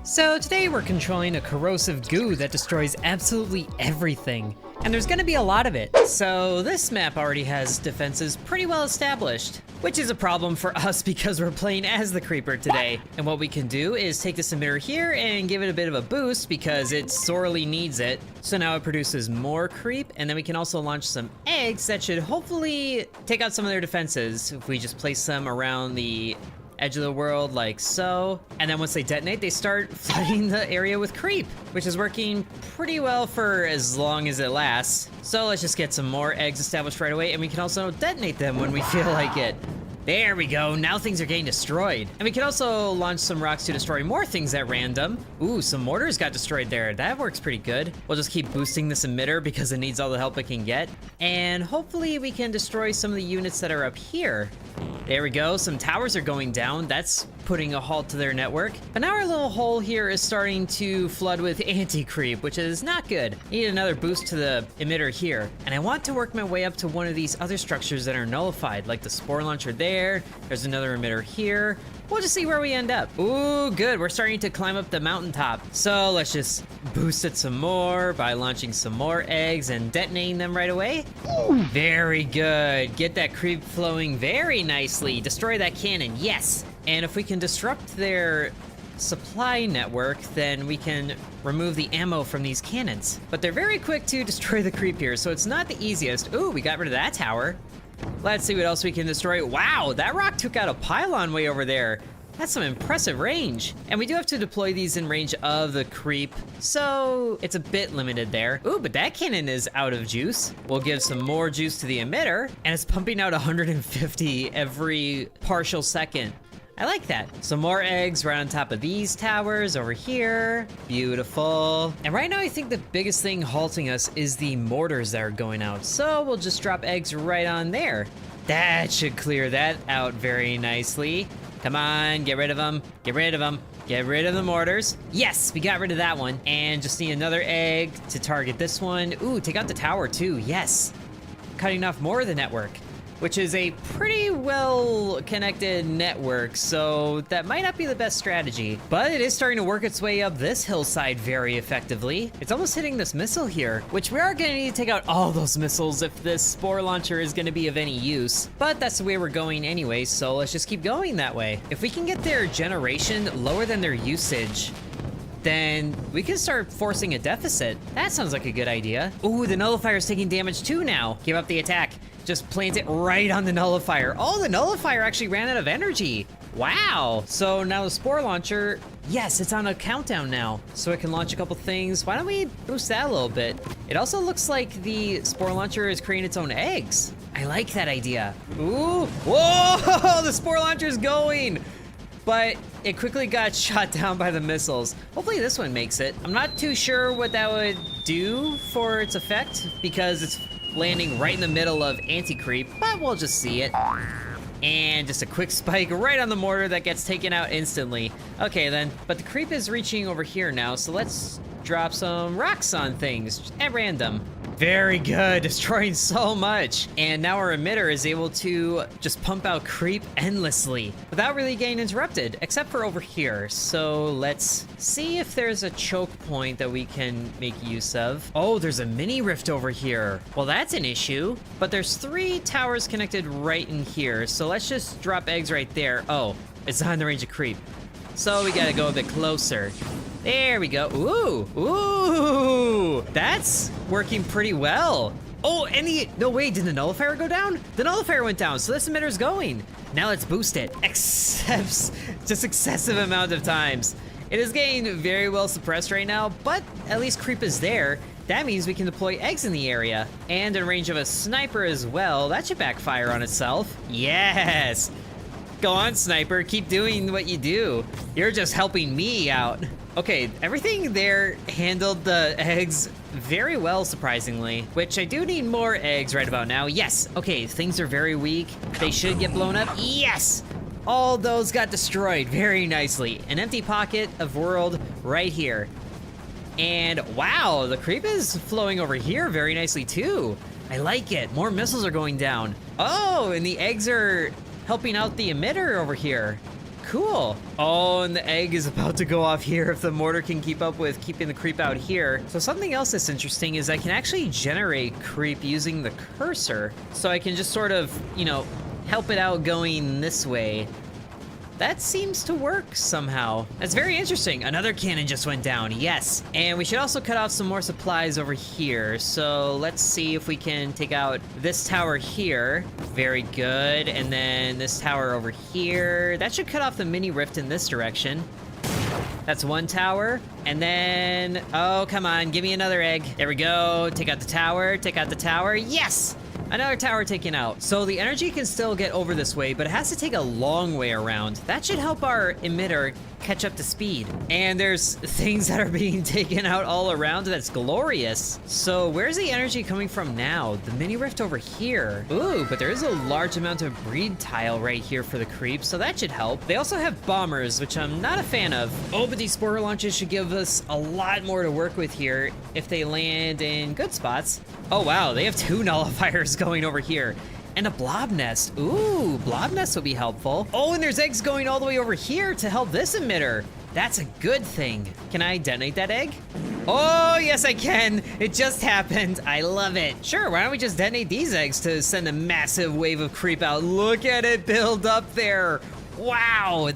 So today we're controlling a corrosive goo that destroys absolutely everything. And there's gonna be a lot of it. So this map already has defenses pretty well established, which is a problem for us because we're playing as the creeper today. And what we can do is take this emitter here and give it a bit of a boost because it sorely needs it. So now it produces more creep, and then we can also launch some eggs that should hopefully take out some of their defenses if we just place them around the edge of the world like so. And then once they detonate, they start flooding the area with creep, which is working pretty well for as long as it lasts. So let's just get some more eggs established right away, and we can also detonate them when we feel like it. There we go, now things are getting destroyed. And we can also launch some rocks to destroy more things at random. Ooh, some mortars got destroyed there. That works pretty good. We'll just keep boosting this emitter because it needs all the help it can get. And hopefully we can destroy some of the units that are up here. There we go, some towers are going down. That's putting a halt to their network. But now our little hole here is starting to flood with anti-creep, which is not good. Need another boost to the emitter here. And I want to work my way up to one of these other structures that are nullified, like the spore launcher there. There's another emitter here. We'll just see where we end up. Ooh, good, we're starting to climb up the mountaintop. So let's just boost it some more by launching some more eggs and detonating them right away. Very good, get that creep flowing very nicely. Destroy that cannon, yes. And if we can disrupt their supply network, then we can remove the ammo from these cannons. But they're very quick to destroy the creep here, so it's not the easiest. Ooh, we got rid of that tower. Let's see what else we can destroy. Wow, that rock took out a pylon way over there. That's some impressive range. And we do have to deploy these in range of the creep, so it's a bit limited there. Ooh, but that cannon is out of juice. We'll give some more juice to the emitter, and it's pumping out 150 every partial second. I like that. Some more eggs right on top of these towers over here. Beautiful. And right now I think the biggest thing halting us is the mortars that are going out. So we'll just drop eggs right on there. That should clear that out very nicely. Come on, get rid of them. Get rid of them. Get rid of the mortars. Yes, we got rid of that one. And just need another egg to target this one. Ooh, take out the tower too, yes. Cutting off more of the network, which is a pretty well connected network, so that might not be the best strategy. But it is starting to work its way up this hillside very effectively. It's almost hitting this missile here, which we are gonna need to take out all those missiles if this spore launcher is gonna be of any use. But that's the way we're going anyway, so let's just keep going that way. If we can get their generation lower than their usage, then we can start forcing a deficit. That sounds like a good idea. Ooh, the nullifier's taking damage too now. Give up the attack. Just plant it right on the nullifier. Oh, the nullifier actually ran out of energy. Wow. So now the spore launcher, yes, it's on a countdown now. So it can launch a couple things. Why don't we boost that a little bit? It also looks like the spore launcher is creating its own eggs. I like that idea. Ooh, whoa, the spore launcher's going. But it quickly got shot down by the missiles. Hopefully this one makes it. I'm not too sure what that would do for its effect because it's landing right in the middle of anti-creep, but we'll just see it. And just a quick spike right on the mortar that gets taken out instantly. Okay then, but the creep is reaching over here now, so let's drop some rocks on things at random. Very good, destroying so much. And now our emitter is able to just pump out creep endlessly without really getting interrupted, except for over here. So let's see if there's a choke point that we can make use of. Oh, there's a mini rift over here. Well, that's an issue, but there's 3 towers connected right in here. So let's just drop eggs right there. Oh, it's not in the range of creep. So we gotta go a bit closer. There we go. Ooh, ooh, that's working pretty well. Oh, and no way, did the nullifier go down? The nullifier went down, so this emitter's going. Now let's boost it. Just excessive amount of times. It is getting very well suppressed right now, but at least creep is there. That means we can deploy eggs in the area and in range of a sniper as well. That should backfire on itself. Yes. Go on, sniper, keep doing what you do. You're just helping me out. Okay, everything there handled the eggs very well, surprisingly, which I do need more eggs right about now. Yes, okay, things are very weak. They should get blown up. Yes, all those got destroyed very nicely. An empty pocket of world right here. And wow, the creep is flowing over here very nicely too. I like it, more missiles are going down. Oh, and the eggs are helping out the emitter over here. Cool. Oh, and the egg is about to go off here if the mortar can keep up with keeping the creep out here. So something else that's interesting is I can actually generate creep using the cursor. So I can just sort of, you know, help it out going this way. That seems to work somehow. That's very interesting. Another cannon just went down, yes. And we should also cut off some more supplies over here. So let's see if we can take out this tower here. Very good. And then this tower over here. That should cut off the mini rift in this direction. That's one tower. And then, oh, come on, give me another egg. There we go. Take out the tower, take out the tower. Yes! Another tower taken out. So the energy can still get over this way, but it has to take a long way around. That should help our emitter catch up to speed. And there's things that are being taken out all around. That's glorious. So where's the energy coming from now? The mini rift over here. Ooh, but there is a large amount of breed tile right here for the creep, so that should help. They also have bombers, which I'm not a fan of. Oh, but these spore launches should give us a lot more to work with here if they land in good spots. Oh wow, they have 2 nullifiers going over here. And a blob nest. Ooh, blob nest will be helpful. Oh, and there's eggs going all the way over here to help this emitter. That's a good thing. Can I detonate that egg? Oh, yes, I can. It just happened. I love it. Sure, why don't we just detonate these eggs to send a massive wave of creep out? Look at it build up there. Wow,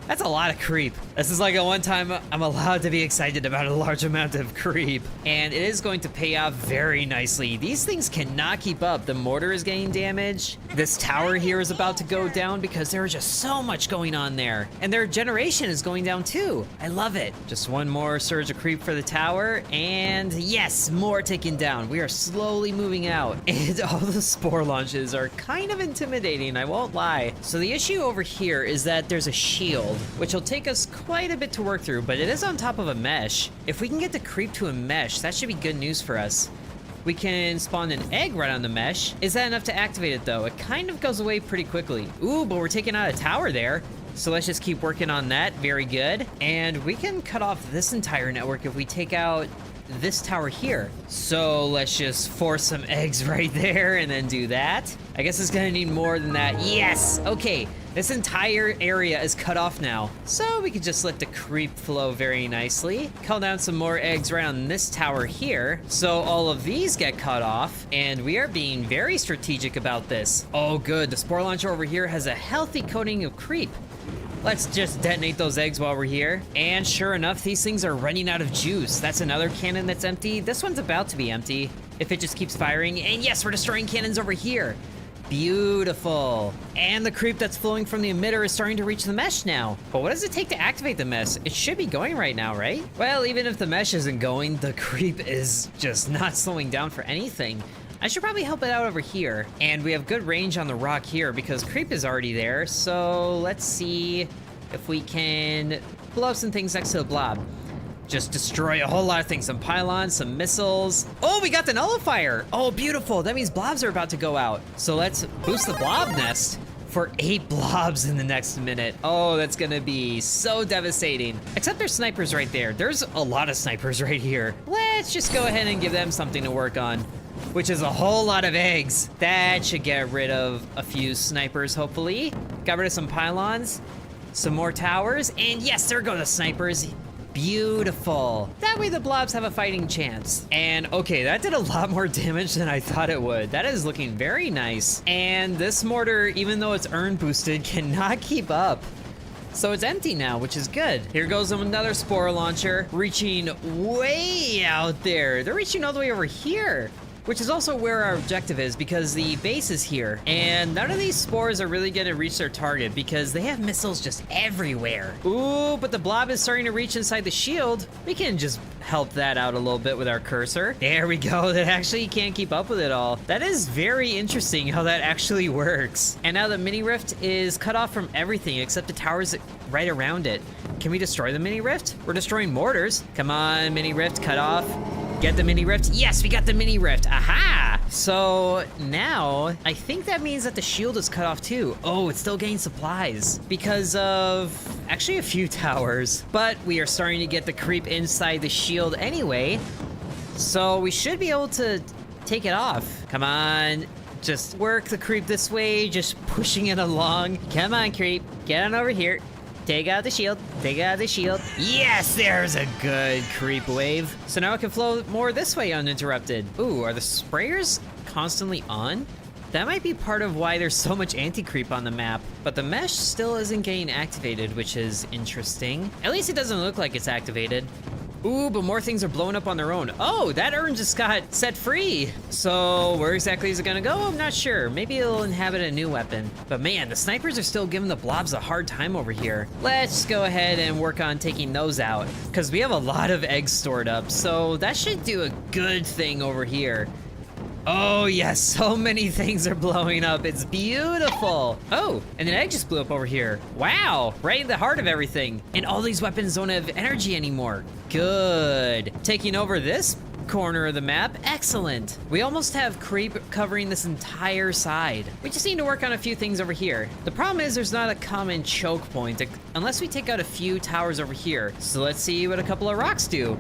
that's a lot of creep. This is like a one time I'm allowed to be excited about a large amount of creep. And it is going to pay off very nicely. These things cannot keep up. The mortar is getting damaged. This tower here is about to go down because there is just so much going on there. And their generation is going down too. I love it. Just one more surge of creep for the tower. And yes, more taken down. We are slowly moving out. And all the spore launches are kind of intimidating, I won't lie. So the issue over here is that there's a shield, which will take us quite a bit to work through, but it is on top of a mesh. If we can get the creep to a mesh, that should be good news for us. We can spawn an egg right on the mesh. Is that enough to activate it though? It kind of goes away pretty quickly. Ooh, but we're taking out a tower there. So let's just keep working on that. Very good. And we can cut off this entire network if we take out this tower here. So let's just force some eggs right there and then do that. I guess it's gonna need more than that. Yes, okay. This entire area is cut off now. So we can just let the creep flow very nicely. Call down some more eggs right on this tower here. So all of these get cut off and we are being very strategic about this. Oh good, the spore launcher over here has a healthy coating of creep. Let's just detonate those eggs while we're here. And sure enough, these things are running out of juice. That's another cannon that's empty. This one's about to be empty if it just keeps firing. And yes, we're destroying cannons over here. Beautiful. And the creep that's flowing from the emitter is starting to reach the mesh now. But what does it take to activate the mesh? It should be going right now, right? Well, even if the mesh isn't going, the creep is just not slowing down for anything. I should probably help it out over here. And we have good range on the rock here because creep is already there. So let's see if we can blow up some things next to the blob. Just destroy a whole lot of things. Some pylons, some missiles. Oh, we got the nullifier. Oh, beautiful. That means blobs are about to go out. So let's boost the blob nest for 8 blobs in the next minute. Oh, that's gonna be so devastating. Except there's snipers right there. There's a lot of snipers right here. Let's just go ahead and give them something to work on, which is a whole lot of eggs. That should get rid of a few snipers, hopefully. Got rid of some pylons, some more towers, and yes, there go the snipers. Beautiful. That way the blobs have a fighting chance. And okay, that did a lot more damage than I thought it would. That is looking very nice. And this mortar, even though it's urn boosted, cannot keep up. So it's empty now, which is good. Here goes another spore launcher, reaching way out there. They're reaching all the way over here, which is also where our objective is because the base is here. And none of these spores are really gonna reach their target because they have missiles just everywhere. Ooh, but the blob is starting to reach inside the shield. We can just help that out a little bit with our cursor. There we go, that actually can't keep up with it all. That is very interesting how that actually works. And now the mini rift is cut off from everything except the towers right around it. Can we destroy the mini rift? We're destroying mortars. Come on, mini rift, cut off. Get the mini rift. Yes, we got the mini rift. Aha! So now I think that means that the shield is cut off too. Oh, it's still getting supplies because of actually a few towers, but we are starting to get the creep inside the shield anyway. So we should be able to take it off. Come on, just work the creep this way, just pushing it along. Come on, creep, get on over here. Take out the shield, take out the shield. Yes, there's a good creep wave. So now it can flow more this way uninterrupted. Ooh, are the sprayers constantly on? That might be part of why there's so much anti-creep on the map, but the mesh still isn't getting activated, which is interesting. At least it doesn't look like it's activated. Ooh, but more things are blowing up on their own. Oh, that urn just got set free. So where exactly is it gonna go? I'm not sure. Maybe it'll inhabit a new weapon. But man, the snipers are still giving the blobs a hard time over here. Let's go ahead and work on taking those out, because we have a lot of eggs stored up, so that should do a good thing over here. Oh yes, so many things are blowing up. It's beautiful. Oh, and an egg just blew up over here. Wow, right in the heart of everything. And all these weapons don't have energy anymore. Good. Taking over this corner of the map. Excellent. We almost have creep covering this entire side. We just need to work on a few things over here. The problem is there's not a common choke point unless we take out a few towers over here. So let's see what a couple of rocks do.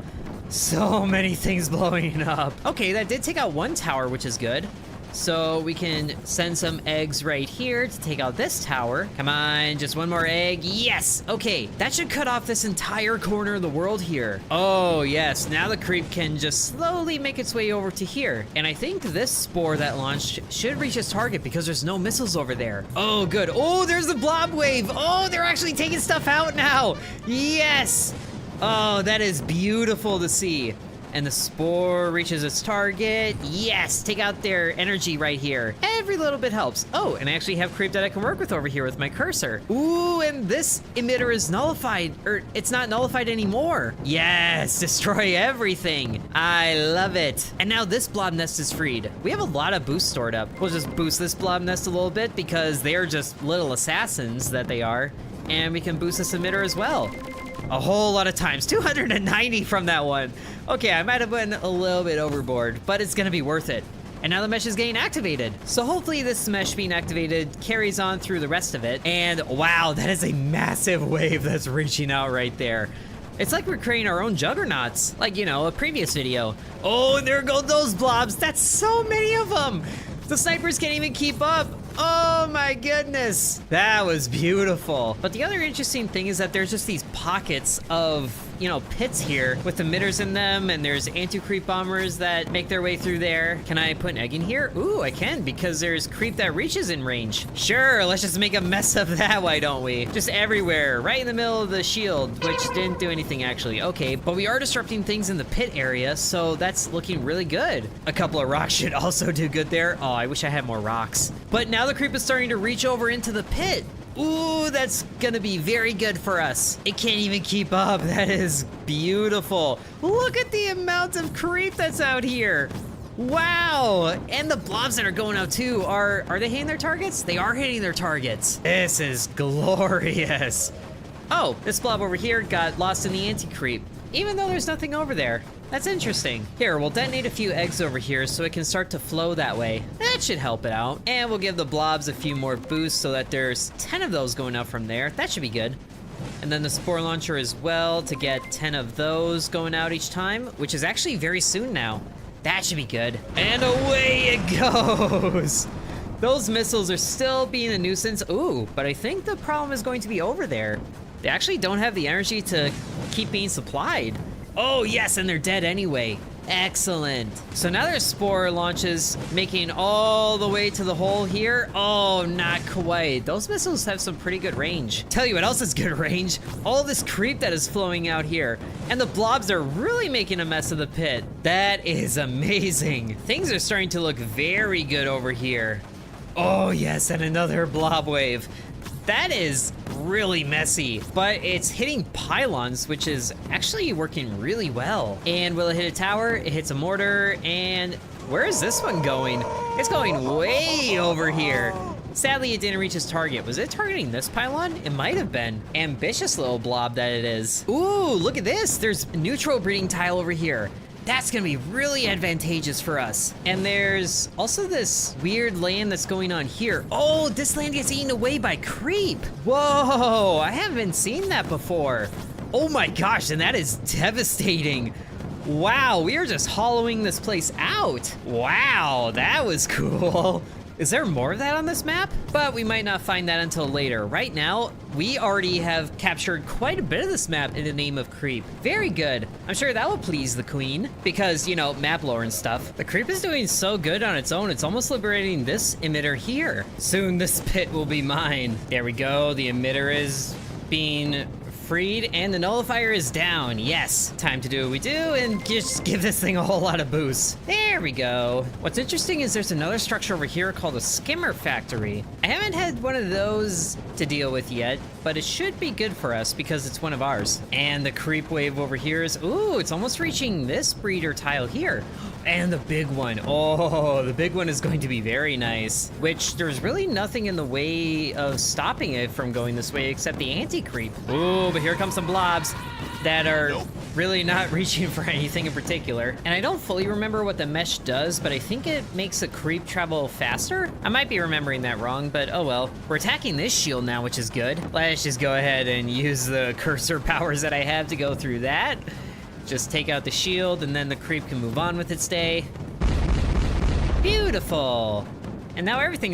So many things blowing up. Okay, that did take out one tower, which is good. So we can send some eggs right here to take out this tower. Come on, just one more egg. Yes, okay. That should cut off this entire corner of the world here. Oh yes, now the creep can just slowly make its way over to here. And I think this spore that launched should reach its target because there's no missiles over there. Oh good, oh there's the blob wave. Oh, they're actually taking stuff out now. Yes. Oh, that is beautiful to see. And the spore reaches its target. Yes, take out their energy right here. Every little bit helps. Oh, and I actually have creep that I can work with over here with my cursor. Ooh, and this emitter is nullified, or it's not nullified anymore. Yes, destroy everything. I love it. And now this blob nest is freed. We have a lot of boosts stored up. We'll just boost this blob nest a little bit because they are just little assassins that they are. And we can boost this emitter as well. A whole lot of times, 290 from that one. Okay, I might have been a little bit overboard, but it's gonna be worth it. And now the mesh is getting activated. So hopefully this mesh being activated carries on through the rest of it. And wow, that is a massive wave that's reaching out right there. It's like we're creating our own juggernauts, like, you know, a previous video. Oh, and there go those blobs. That's so many of them. The snipers can't even keep up. Oh my goodness. That was beautiful. But the other interesting thing is that there's just these pockets of, you know, pits here with emitters in them, and there's anti-creep bombers that make their way through there. Can I put an egg in here? Ooh, I can, because there's creep that reaches in range. Sure, let's just make a mess of that, why don't we? Just everywhere, right in the middle of the shield, which didn't do anything actually. Okay, but we are disrupting things in the pit area, so that's looking really good. A couple of rocks should also do good there. Oh, I wish I had more rocks. But now the creep is starting to reach over into the pit. Ooh, that's gonna be very good for us. It can't even keep up. That is beautiful. Look at the amount of creep that's out here. Wow, and the blobs that are going out too, are they hitting their targets? They are hitting their targets. This is glorious. Oh, this blob over here got lost in the anti-creep, even though there's nothing over there. That's interesting. Here, we'll detonate a few eggs over here so it can start to flow that way. That should help it out. And we'll give the blobs a few more boosts so that there's 10 of those going out from there. That should be good. And then the spore launcher as well to get 10 of those going out each time, which is actually very soon now. That should be good. And away it goes. Those missiles are still being a nuisance. Ooh, but I think the problem is going to be over there. They actually don't have the energy to keep being supplied. Oh yes, and they're dead anyway. Excellent. So now there's spore launches making all the way to the hole here. Oh, not quite. Those missiles have some pretty good range. Tell you what else is good range. All this creep that is flowing out here. And the blobs are really making a mess of the pit. That is amazing. Things are starting to look very good over here. Oh yes, and another blob wave. That is really messy, but it's hitting pylons, which is actually working really well. And will it hit a tower? It hits a mortar, and where is this one going? It's going way over here. Sadly, it didn't reach its target. Was it targeting this pylon? It might have been. Ambitious little blob that it is. Ooh, look at this. There's a neutral breeding tile over here. That's gonna be really advantageous for us. And there's also this weird land that's going on here. Oh, this land gets eaten away by creep. Whoa, I haven't seen that before. Oh my gosh, and that is devastating. Wow, we are just hollowing this place out. Wow, that was cool. Is there more of that on this map? But we might not find that until later. Right now, we already have captured quite a bit of this map in the name of creep. Very good. I'm sure that will please the queen because, you know, map lore and stuff. The creep is doing so good on its own, it's almost liberating this emitter here. Soon this pit will be mine. There we go. The emitter is being freed and the nullifier is down. Yes, time to do what we do and just give this thing a whole lot of boost. There we go. What's interesting is there's another structure over here called a skimmer factory. I haven't had one of those to deal with yet, but it should be good for us because it's one of ours. And the creep wave over here is, ooh, it's almost reaching this breeder tile here. And the big one. Oh, the big one is going to be very nice, which there's really nothing in the way of stopping it from going this way except the anti-creep. Ooh, but here comes some blobs that are really not reaching for anything in particular. And I don't fully remember what the mesh does, but I think it makes a creep travel faster. I might be remembering that wrong, but oh well. We're attacking this shield now, which is good. Let's just go ahead and use the cursor powers that I have to go through that. Just take out the shield and then the creep can move on with its day. Beautiful. And now everything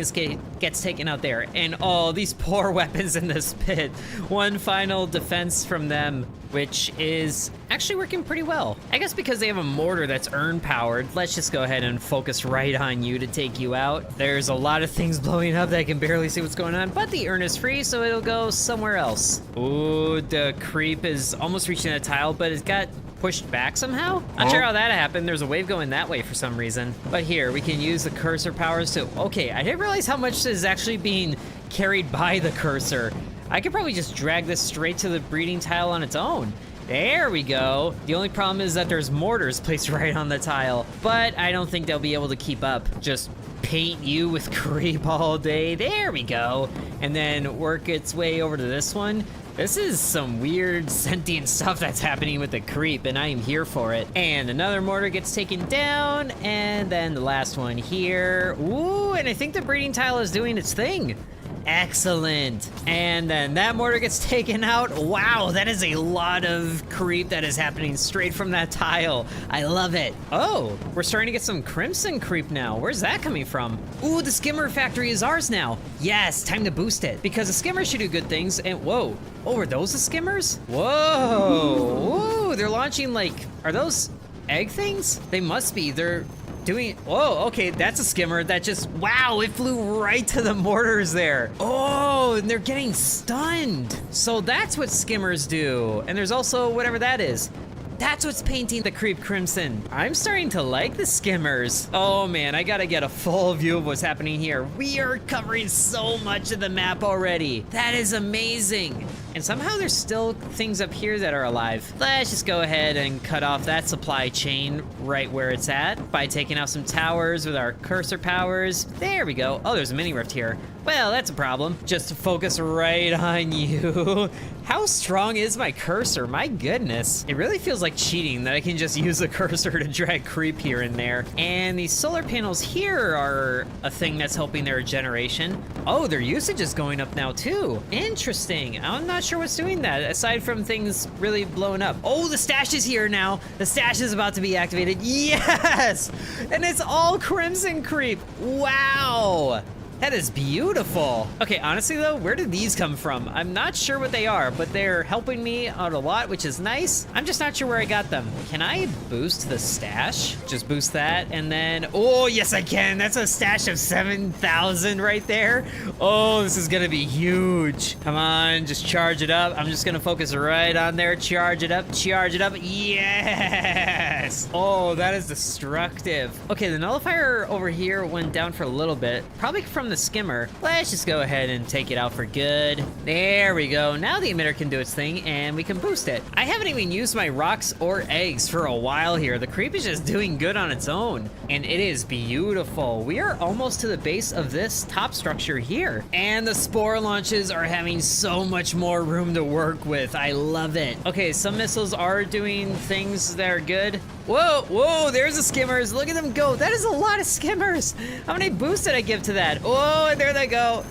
gets taken out there. And oh, these poor weapons in this pit. One final defense from them, which is actually working pretty well. I guess because they have a mortar that's urn powered, let's just go ahead and focus right on you to take you out. There's a lot of things blowing up that I can barely see what's going on, but the urn is free, so it'll go somewhere else. Ooh, the creep is almost reaching that tile, but it's got pushed back somehow? Not sure how that happened. There's a wave going that way for some reason. But here, we can use the cursor powers to... Okay, I didn't realize how much is actually being carried by the cursor. I could probably just drag this straight to the breeding tile on its own. There we go. The only problem is that there's mortars placed right on the tile, but I don't think they'll be able to keep up. Just paint you with creep all day. There we go. And then work its way over to this one. This is some weird sentient stuff that's happening with the creep, and I am here for it. And another mortar gets taken down, and then the last one here. Ooh, and I think the breeding tile is doing its thing. Excellent. And then that mortar gets taken out. Wow, that is a lot of creep that is happening straight from that tile. I love it. Oh, we're starting to get some crimson creep now. Where's that coming from? Ooh, the skimmer factory is ours now. Yes, time to boost it because the skimmer should do good things. And whoa, oh, are those the skimmers? Whoa, ooh, they're launching like, are those egg things? They must be. They're doing, whoa, okay, that's a skimmer that just, wow, it flew right to the mortars there. Oh, and they're getting stunned. So that's what skimmers do. And there's also whatever that is. That's what's painting the creep crimson. I'm starting to like the skimmers. Oh man, I gotta get a full view of what's happening here. We are covering so much of the map already. That is amazing. And somehow there's still things up here that are alive. Let's just go ahead and cut off that supply chain right where it's at by taking out some towers with our cursor powers. There we go. Oh, there's a mini rift here. Well, that's a problem. Just to focus right on you. How strong is my cursor? My goodness. It really feels like cheating that I can just use the cursor to drag creep here and there. And these solar panels here are a thing that's helping their generation. Oh, their usage is going up now too. Interesting. I'm not sure what's doing that aside from things really blowing up. Oh, the stash is here now. The stash is about to be activated. Yes! And it's all crimson creep. Wow. That is beautiful. Okay, honestly though, where did these come from? I'm not sure what they are, but they're helping me out a lot, which is nice. I'm just not sure where I got them. Can I boost the stash? Just boost that, and then, oh, yes I can. That's a stash of 7,000 right there. Oh, this is gonna be huge. Come on, just charge it up. I'm just gonna focus right on there. Charge it up, charge it up. Yes! Oh, that is destructive. Okay, the nullifier over here went down for a little bit, probably from the skimmer. Let's just go ahead and take it out for good. There we go. Now the emitter can do its thing and we can boost it. I haven't even used my rocks or eggs for a while here. The creep is just doing good on its own and it is beautiful. We are almost to the base of this top structure here and the spore launches are having so much more room to work with. I love it. Okay, some missiles are doing things that are good. Whoa, whoa, there's the skimmers. Look at them go. That is a lot of skimmers. How many boosts did I give to that? Oh, and there they go.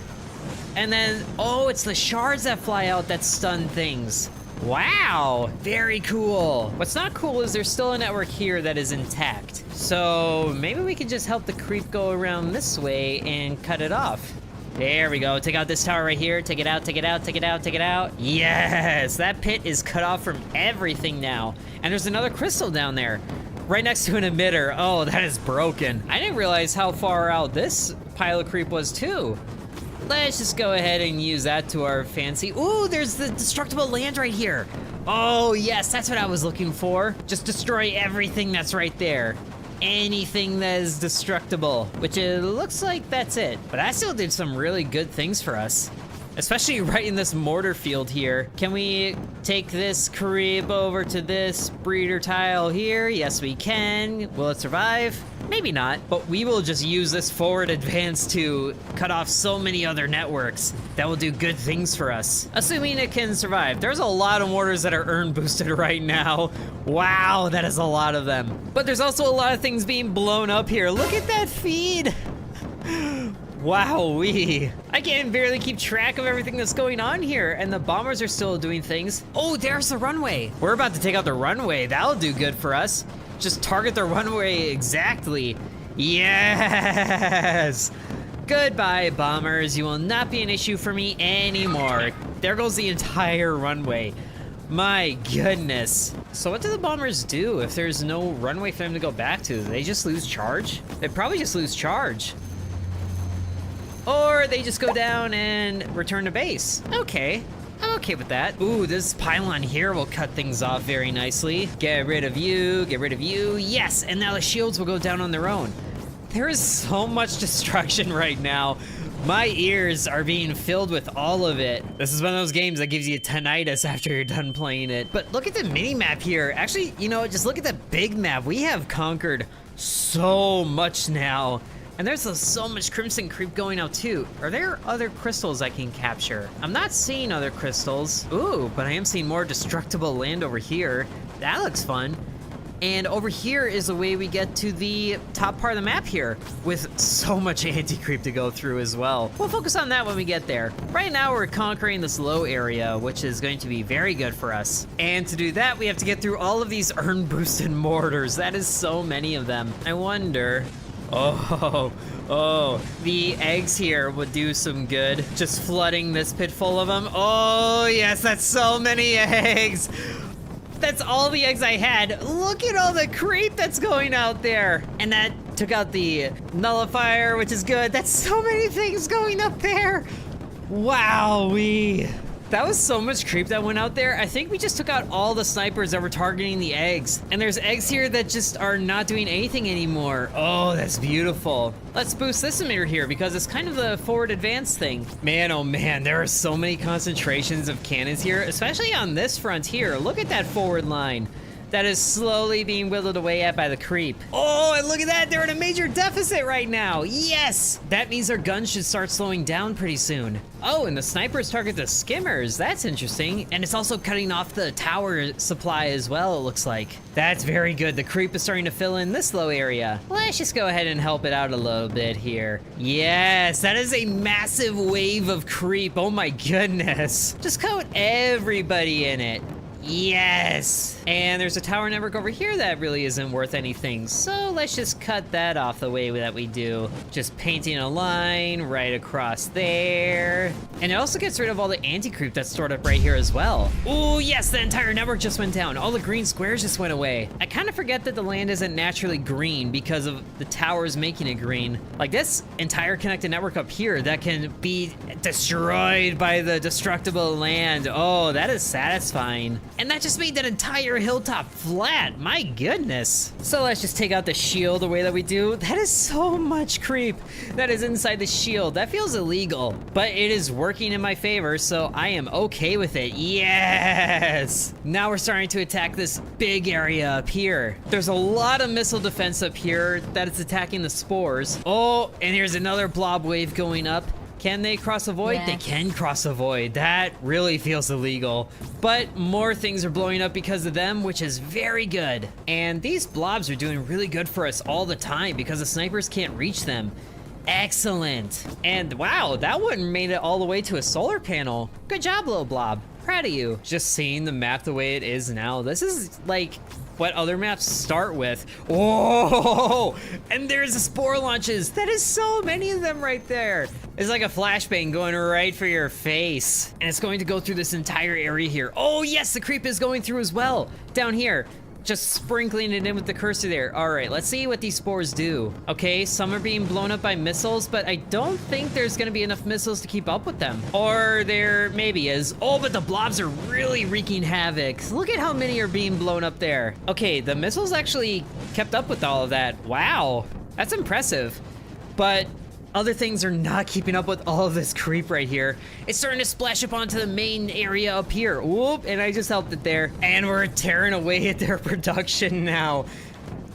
And then, oh, it's the shards that fly out that stun things. Wow, very cool. What's not cool is there's still a network here that is intact. So maybe we can just help the creep go around this way and cut it off. There we go. Take out this tower right here. Take it out, take it out, take it out, take it out. Yes, that pit is cut off from everything now. And there's another crystal down there, right next to an emitter. Oh, that is broken. I didn't realize how far out this pile of creep was too. Let's just go ahead and use that to our fancy. Ooh, there's the destructible land right here. Oh yes, that's what I was looking for. Just destroy everything that's right there. Anything that is destructible, which it looks like that's it. But that still did some really good things for us, especially right in this mortar field here. Can we take this creep over to this breeder tile here? Yes, we can. Will it survive? Maybe not, but we will just use this forward advance to cut off so many other networks that will do good things for us, assuming it can survive. There's a lot of mortars that are urn boosted right now. Wow, that is a lot of them. But there's also a lot of things being blown up here. Look at that feed. Wowee. I can barely keep track of everything that's going on here, and the bombers are still doing things. Oh, there's the runway. We're about to take out the runway. That'll do good for us. Just target the runway exactly. Yes! Goodbye, bombers. You will not be an issue for me anymore. There goes the entire runway. My goodness. So what do the bombers do if there's no runway for them to go back to? They just lose charge? They probably just lose charge. Or they just go down and return to base. Okay, I'm okay with that. Ooh, this pylon here will cut things off very nicely. Get rid of you, get rid of you. Yes, and now the shields will go down on their own. There is so much destruction right now. My ears are being filled with all of it. This is one of those games that gives you tinnitus after you're done playing it. But look at the mini map here. Actually, you know, just look at the big map. We have conquered so much now. And there's so much crimson creep going out too. Are there other crystals I can capture? I'm not seeing other crystals. Ooh, but I am seeing more destructible land over here. That looks fun. And over here is the way we get to the top part of the map here, with so much anti-creep to go through as well. We'll focus on that when we get there. Right now we're conquering this low area, which is going to be very good for us. And to do that, we have to get through all of these urn-boosted mortars. That is so many of them. I wonder... Oh, the eggs here would do some good. Just flooding this pit full of them. Oh, yes, that's so many eggs. That's all the eggs I had. Look at all the creep that's going out there. And that took out the nullifier, which is good. That's so many things going up there. Wowee. That was so much creep that went out there. I think we just took out all the snipers that were targeting the eggs. And there's eggs here that just are not doing anything anymore. Oh, that's beautiful. Let's boost this emitter here because it's kind of the forward advance thing. Man, oh man, there are so many concentrations of cannons here, especially on this front here. Look at that forward line that is slowly being whittled away at by the creep. Oh, and look at that, they're in a major deficit right now. Yes, that means their guns should start slowing down pretty soon. Oh, and the snipers target the skimmers. That's interesting. And it's also cutting off the tower supply as well, it looks like. That's very good. The creep is starting to fill in this low area. Let's just go ahead and help it out a little bit here. Yes, that is a massive wave of creep. Oh my goodness. Just coat everybody in it. Yes! And there's a tower network over here that really isn't worth anything, so let's just cut that off the way that we do. Just painting a line right across there. And it also gets rid of all the anti-creep that's stored up right here as well. Ooh, yes, the entire network just went down. All the green squares just went away. I kind of forget that the land isn't naturally green because of the towers making it green. Like this entire connected network up here that can be destroyed by the destructible land. Oh, that is satisfying. And that just made that entire hilltop flat. My goodness. So let's just take out the shield the way that we do. That is so much creep that is inside the shield. That feels illegal, but it is working in my favor, so I am okay with it. Yes! Now we're starting to attack this big area up here. There's a lot of missile defense up here that is attacking the spores. Oh, and here's another blob wave going up. Can they cross a void? Yeah. They can cross a void. That really feels illegal. But more things are blowing up because of them, which is very good. And these blobs are doing really good for us all the time because the snipers can't reach them. Excellent. And wow, that one made it all the way to a solar panel. Good job, little blob. Proud of you. Just seeing the map the way it is now, this is like what other maps start with. Oh, and there's the spore launches. That is so many of them right there. It's like a flashbang going right for your face. And it's going to go through this entire area here. Oh yes, the creep is going through as well. Down here. Just sprinkling it in with the cursor there. All right, let's see what these spores do. Okay, some are being blown up by missiles, but I don't think there's gonna be enough missiles to keep up with them. Or there maybe is. Oh, but the blobs are really wreaking havoc. Look at how many are being blown up there. Okay, the missiles actually kept up with all of that. Wow, that's impressive. But other things are not keeping up with all of this creep right here. It's starting to splash up onto the main area up here. Whoop, and I just helped it there. And we're tearing away at their production now.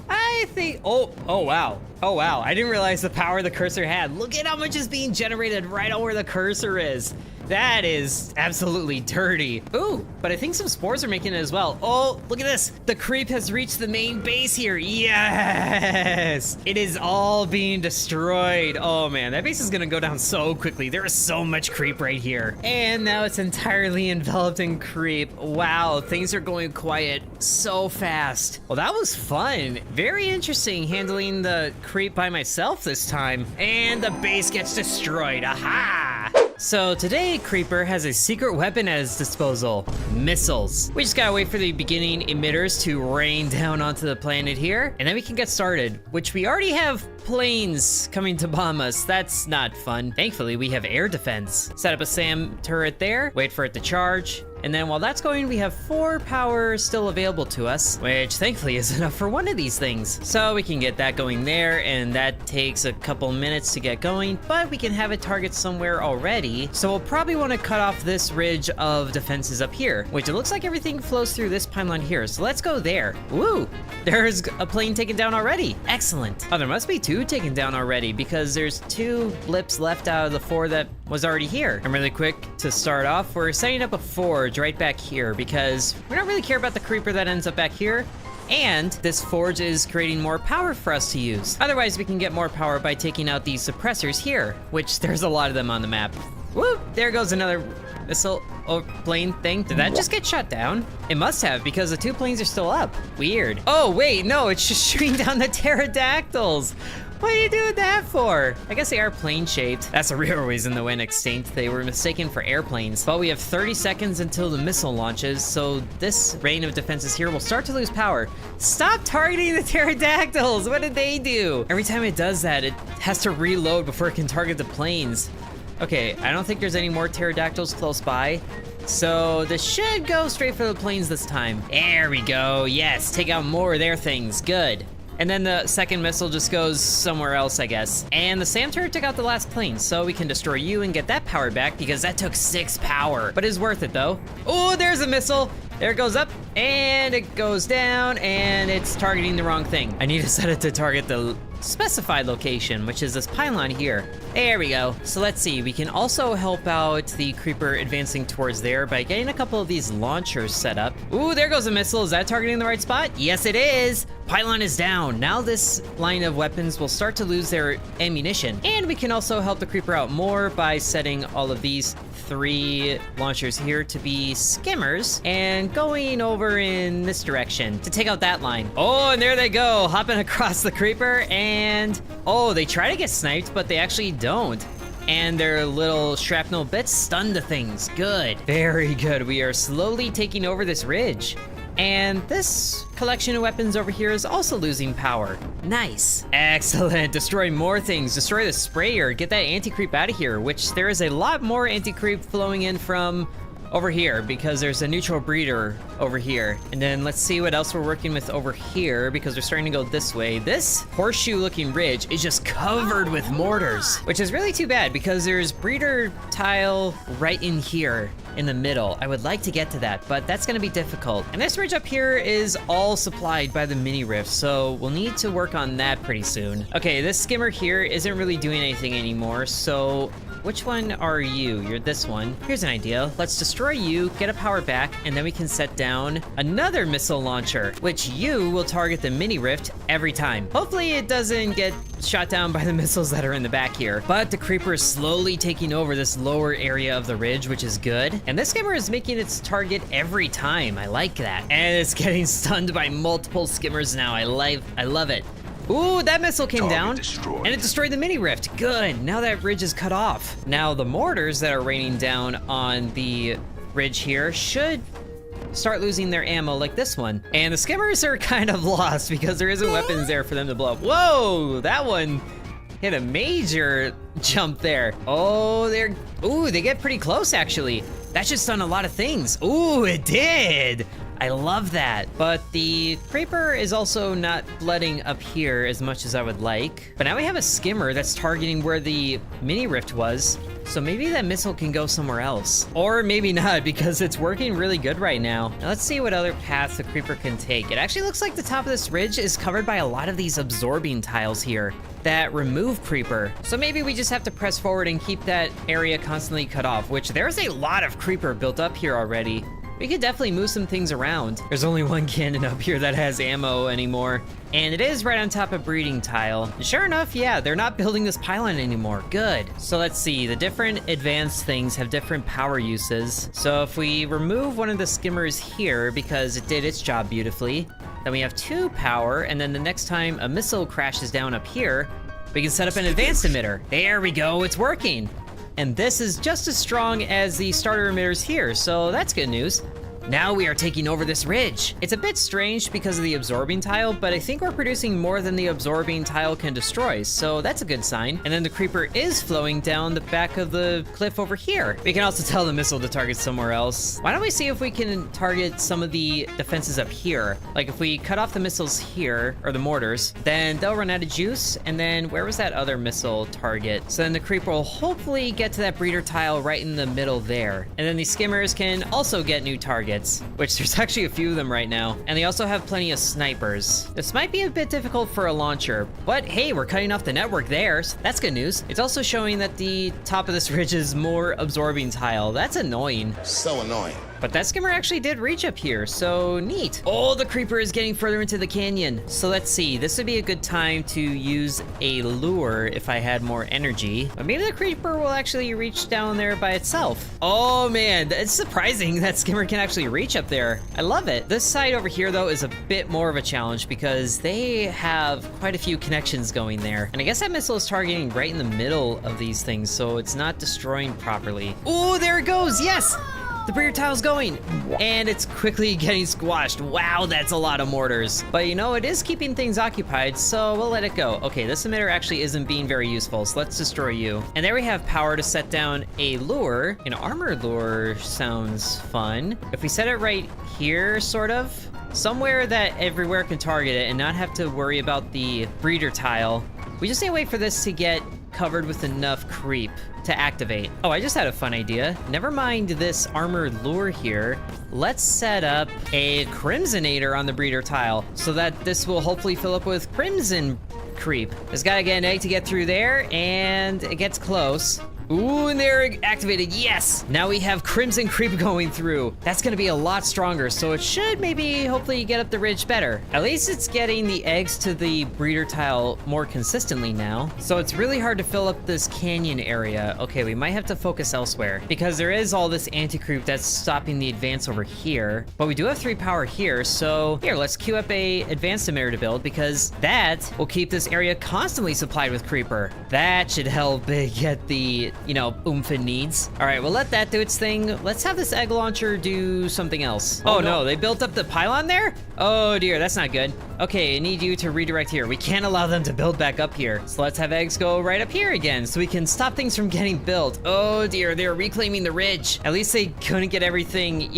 I think, oh wow. Oh wow, I didn't realize the power the cursor had. Look at how much is being generated right on where the cursor is. That is absolutely dirty. Ooh, but I think some spores are making it as well. Oh, look at this. The creep has reached the main base here. Yes! It is all being destroyed. Oh man, that base is gonna go down so quickly. There is so much creep right here. And now it's entirely enveloped in creep. Wow, things are going quiet so fast. Well, that was fun. Very interesting handling the creep by myself this time. And the base gets destroyed. Aha! So today, Creeper has a secret weapon at his disposal, missiles. We just gotta wait for the beginning emitters to rain down onto the planet here, and then we can get started, which we already have planes coming to bomb us. That's not fun. Thankfully, we have air defense. Set up a SAM turret there, wait for it to charge, and then while that's going, we have 4 power still available to us, which thankfully is enough for one of these things. So we can get that going there, and that takes a couple minutes to get going, but we can have it target somewhere already. So we'll probably want to cut off this ridge of defenses up here, which it looks like everything flows through this pylon here. So let's go there. Woo! There's a plane taken down already. Excellent. Oh, there must be 2 taken down already because there's 2 blips left out of the 4 that was already here. And really quick to start off, we're setting up a forge right back here because we don't really care about the creeper that ends up back here. And this forge is creating more power for us to use. Otherwise, we can get more power by taking out these suppressors here, which there's a lot of them on the map. Whoop, there goes another missile plane thing. Did that just get shut down? It must have, because the 2 planes are still up. Weird. Oh, wait, no, it's just shooting down the pterodactyls. What are you doing that for? I guess they are plane-shaped. That's the real reason they went extinct. They were mistaken for airplanes. But we have 30 seconds until the missile launches, so this reign of defenses here will start to lose power. Stop targeting the pterodactyls! What did they do? Every time it does that, it has to reload before it can target the planes. Okay, I don't think there's any more pterodactyls close by. So this should go straight for the planes this time. There we go. Yes, take out more of their things. Good. And then the second missile just goes somewhere else, I guess. And the SAM turret took out the last plane, so we can destroy you and get that power back because that took 6 power. But it's worth it though. Oh, there's a missile. There it goes up, and it goes down, and it's targeting the wrong thing. I need to set it to target the specified location, which is this pylon here. There we go. So let's see, we can also help out the creeper advancing towards there by getting a couple of these launchers set up. Ooh, there goes a missile. Is that targeting the right spot? Yes, it is. Pylon is down. Now this line of weapons will start to lose their ammunition. And we can also help the creeper out more by setting all of these 3 launchers here to be skimmers and going over in this direction to take out that line. Oh, and there they go, hopping across the creeper, and oh, they try to get sniped, but they actually don't. And their little shrapnel bits stun the things. Good. Very good. We are slowly taking over this ridge. And this collection of weapons over here is also losing power. Nice. Excellent. Destroy more things. Destroy the sprayer. Get that anti-creep out of here, which there is a lot more anti-creep flowing in from over here because there's a neutral breeder over here. And then let's see what else we're working with over here because we're starting to go this way. This horseshoe looking ridge is just covered with mortars, which is really too bad because there's breeder tile right in here in the middle. I would like to get to that, but that's gonna be difficult. And this ridge up here is all supplied by the mini rift, so we'll need to work on that pretty soon. Okay, this skimmer here isn't really doing anything anymore, so which one are you? You're this one. Here's an idea. Let's destroy you, get a power back, and then we can set down down another missile launcher, which you will target the mini rift every time. Hopefully it doesn't get shot down by the missiles that are in the back here. But the creeper is slowly taking over this lower area of the ridge, which is good. And this skimmer is making its target every time. I like that. And it's getting stunned by multiple skimmers now. I love it. Ooh, that missile came down, and it destroyed the mini rift. Good, now that ridge is cut off. Now the mortars that are raining down on the ridge here should start losing their ammo like this one. And the skimmers are kind of lost because there isn't weapons there for them to blow up. Whoa, that one hit a major jump there. Oh, they get pretty close actually. That should stun a lot of things. Ooh, it did. I love that. But the creeper is also not blooding up here as much as I would like. But now we have a skimmer that's targeting where the mini rift was. So maybe that missile can go somewhere else. Or maybe not, because it's working really good right now. Now let's see what other paths the creeper can take. It actually looks like the top of this ridge is covered by a lot of these absorbing tiles here that remove creeper. So maybe we just have to press forward and keep that area constantly cut off, which there's a lot of creeper built up here already. We could definitely move some things around. There's only one cannon up here that has ammo anymore. And it is right on top of breeding tile. And sure enough, yeah, they're not building this pylon anymore. Good. So let's see, the different advanced things have different power uses. So if we remove one of the skimmers here, because it did its job beautifully, then we have 2 power, and then the next time a missile crashes down up here, we can set up an advanced emitter. There we go, it's working. And this is just as strong as the starter emitters here, so that's good news. Now we are taking over this ridge. It's a bit strange because of the absorbing tile, but I think we're producing more than the absorbing tile can destroy, so that's a good sign. And then the creeper is flowing down the back of the cliff over here. We can also tell the missile to target somewhere else. Why don't we see if we can target some of the defenses up here? Like if we cut off the missiles here, or the mortars, then they'll run out of juice, and then where was that other missile target? So then the creeper will hopefully get to that breeder tile right in the middle there. And then these skimmers can also get new targets, which there's actually a few of them right now. And they also have plenty of snipers. This might be a bit difficult for a launcher, but hey, we're cutting off the network there, so that's good news. It's also showing that the top of this ridge is more absorbing tile. That's annoying. So annoying. But that skimmer actually did reach up here, so neat. Oh, the creeper is getting further into the canyon. So let's see, this would be a good time to use a lure if I had more energy. But maybe the creeper will actually reach down there by itself. Oh man, it's surprising that skimmer can actually reach up there. I love it. This side over here though is a bit more of a challenge because they have quite a few connections going there. And I guess that missile is targeting right in the middle of these things, so it's not destroying properly. Oh, there it goes, yes! The breeder tile's going, and it's quickly getting squashed. Wow, that's a lot of mortars. But you know, it is keeping things occupied, so we'll let it go. Okay, this emitter actually isn't being very useful, so let's destroy you. And there we have power to set down a lure. An armored lure sounds fun. If we set it right here, sort of, somewhere that everywhere can target it and not have to worry about the breeder tile, we just need to wait for this to get covered with enough creep to activate. Oh, I just had a fun idea. Never mind this armored lure here. Let's set up a crimsonator on the breeder tile so that this will hopefully fill up with crimson creep. Just gotta get an egg to get through there, and it gets close. Ooh, and they're activated, yes! Now we have Crimson Creep going through. That's gonna be a lot stronger, so it should maybe hopefully get up the ridge better. At least it's getting the eggs to the breeder tile more consistently now. So it's really hard to fill up this canyon area. Okay, we might have to focus elsewhere because there is all this anti-creep that's stopping the advance over here. But we do have 3 power here, so here, let's queue up a advanced emitter to build because that will keep this area constantly supplied with creeper. That should help get the oomph it needs. All right, we'll let that do its thing. Let's have this egg launcher do something else. Oh no, they built up the pylon there? Oh dear, that's not good. Okay, I need you to redirect here. We can't allow them to build back up here. So let's have eggs go right up here again so we can stop things from getting built. Oh dear, they're reclaiming the ridge. At least they couldn't get everything,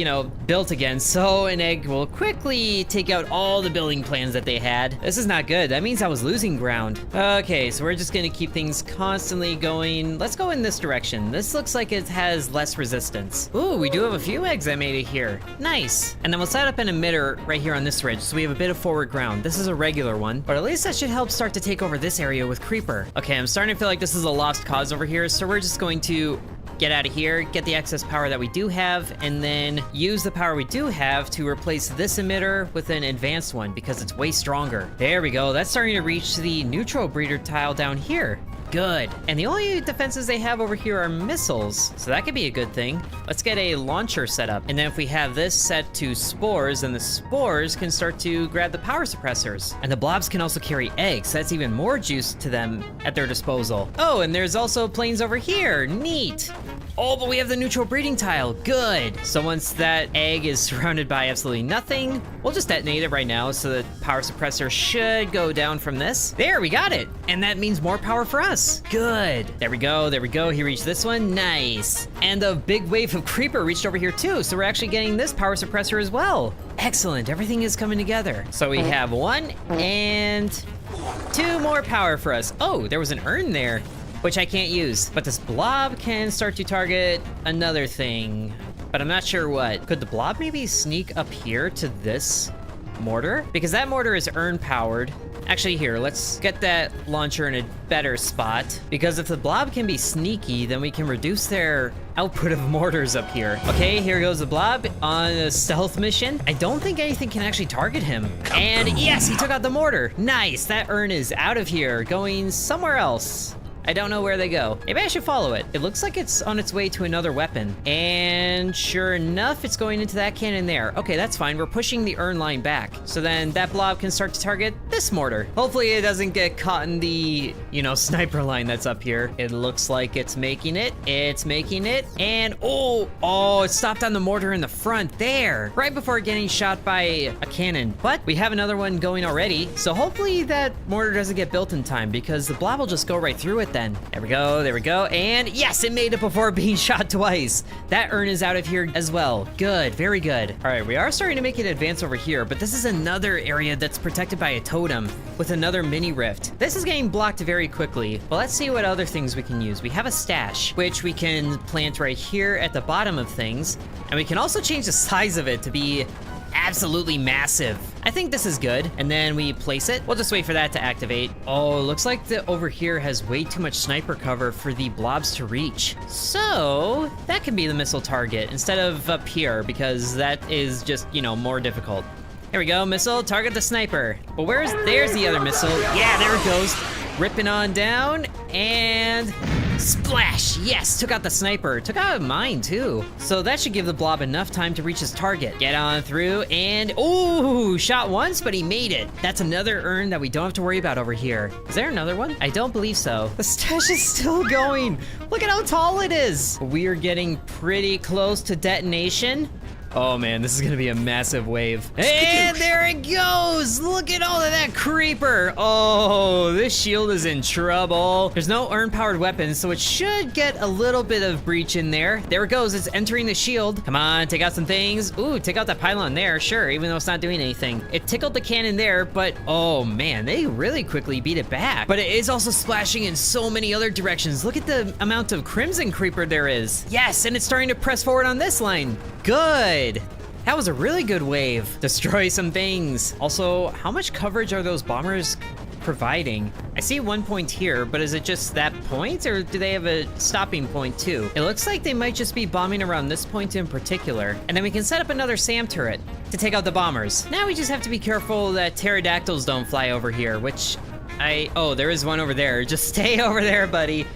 built again. So an egg will quickly take out all the building plans that they had. This is not good. That means I was losing ground. Okay, so we're just gonna keep things constantly going. Let's go in this direction. This looks like it has less resistance. Ooh, we do have a few eggs I made it here. Nice. And then we'll set up an emitter right here on this ridge so we have a bit of forward ground. This is a regular one, but at least that should help start to take over this area with creeper. Okay, I'm starting to feel like this is a lost cause over here, so we're just going to get out of here, get the excess power that we do have, and then use the power we do have to replace this emitter with an advanced one because it's way stronger. There we go. That's starting to reach the neutral breeder tile down here. Good. And the only defenses they have over here are missiles, so that could be a good thing. Let's get a launcher set up. And then if we have this set to spores, then the spores can start to grab the power suppressors. And the blobs can also carry eggs, so that's even more juice to them at their disposal. Oh, and there's also planes over here. Neat. Oh, but we have the neutral breeding tile. Good. So once that egg is surrounded by absolutely nothing, we'll just detonate it right now, so the power suppressor should go down from this. There, we got it. And that means more power for us. Good. There we go. There we go. He reached this one. Nice. And the big wave of creeper reached over here too, so we're actually getting this power suppressor as well. Excellent. Everything is coming together. So we have 1 and 2 more power for us. Oh, there was an urn there, which I can't use. But this blob can start to target another thing, but I'm not sure what. Could the blob maybe sneak up here to this mortar? Because that mortar is urn powered. Actually, here, let's get that launcher in a better spot, because if the blob can be sneaky, then we can reduce their output of mortars up here. Okay, here goes the blob on a stealth mission. I don't think anything can actually target him. And yes, he took out the mortar. Nice, that urn is out of here, going somewhere else. I don't know where they go. Maybe I should follow it. It looks like it's on its way to another weapon. And sure enough, it's going into that cannon there. Okay, that's fine. We're pushing the urn line back. So then that blob can start to target this mortar. Hopefully it doesn't get caught in the, sniper line that's up here. It looks like it's making it. It's making it. And oh, it stopped on the mortar in the front there, right before getting shot by a cannon. But we have another one going already. So hopefully that mortar doesn't get built in time, because the blob will just go right through it then. There we go, and yes, it made it before being shot twice. That urn is out of here as well. Good, very good. All right, we are starting to make an advance over here, but this is another area that's protected by a totem with another mini rift. This is getting blocked very quickly, but let's see what other things we can use. We have a stash, which we can plant right here at the bottom of things, and we can also change the size of it to be absolutely massive. I think this is good. And then we place it. We'll just wait for that to activate. Oh, it looks like the over here has way too much sniper cover for the blobs to reach. So that can be the missile target instead of up here, because that is just, more difficult. Here we go, missile, target the sniper. But there's the other missile. Yeah, there it goes. Ripping on down, and splash! Yes, took out the sniper. Took out mine, too. So that should give the blob enough time to reach his target. Get on through, and ooh, shot once, but he made it. That's another urn that we don't have to worry about over here. Is there another one? I don't believe so. The stash is still going. Look at how tall it is. We are getting pretty close to detonation. Oh man, this is gonna be a massive wave. And there it goes! Look at all of that creeper! Oh, this shield is in trouble. There's no urn-powered weapons, so it should get a little bit of breach in there. There it goes, it's entering the shield. Come on, take out some things. Ooh, take out that pylon there, sure, even though it's not doing anything. It tickled the cannon there, but oh man, they really quickly beat it back. But it is also splashing in so many other directions. Look at the amount of crimson creeper there is. Yes, and it's starting to press forward on this line. Good. That was a really good wave. Destroy some things. Also, how much coverage are those bombers providing? I see 1 point here, but is it just that point, or do they have a stopping point too? It looks like they might just be bombing around this point in particular. And then we can set up another SAM turret to take out the bombers. Now we just have to be careful that pterodactyls don't fly over here, which oh, there is one over there. Just stay over there, buddy.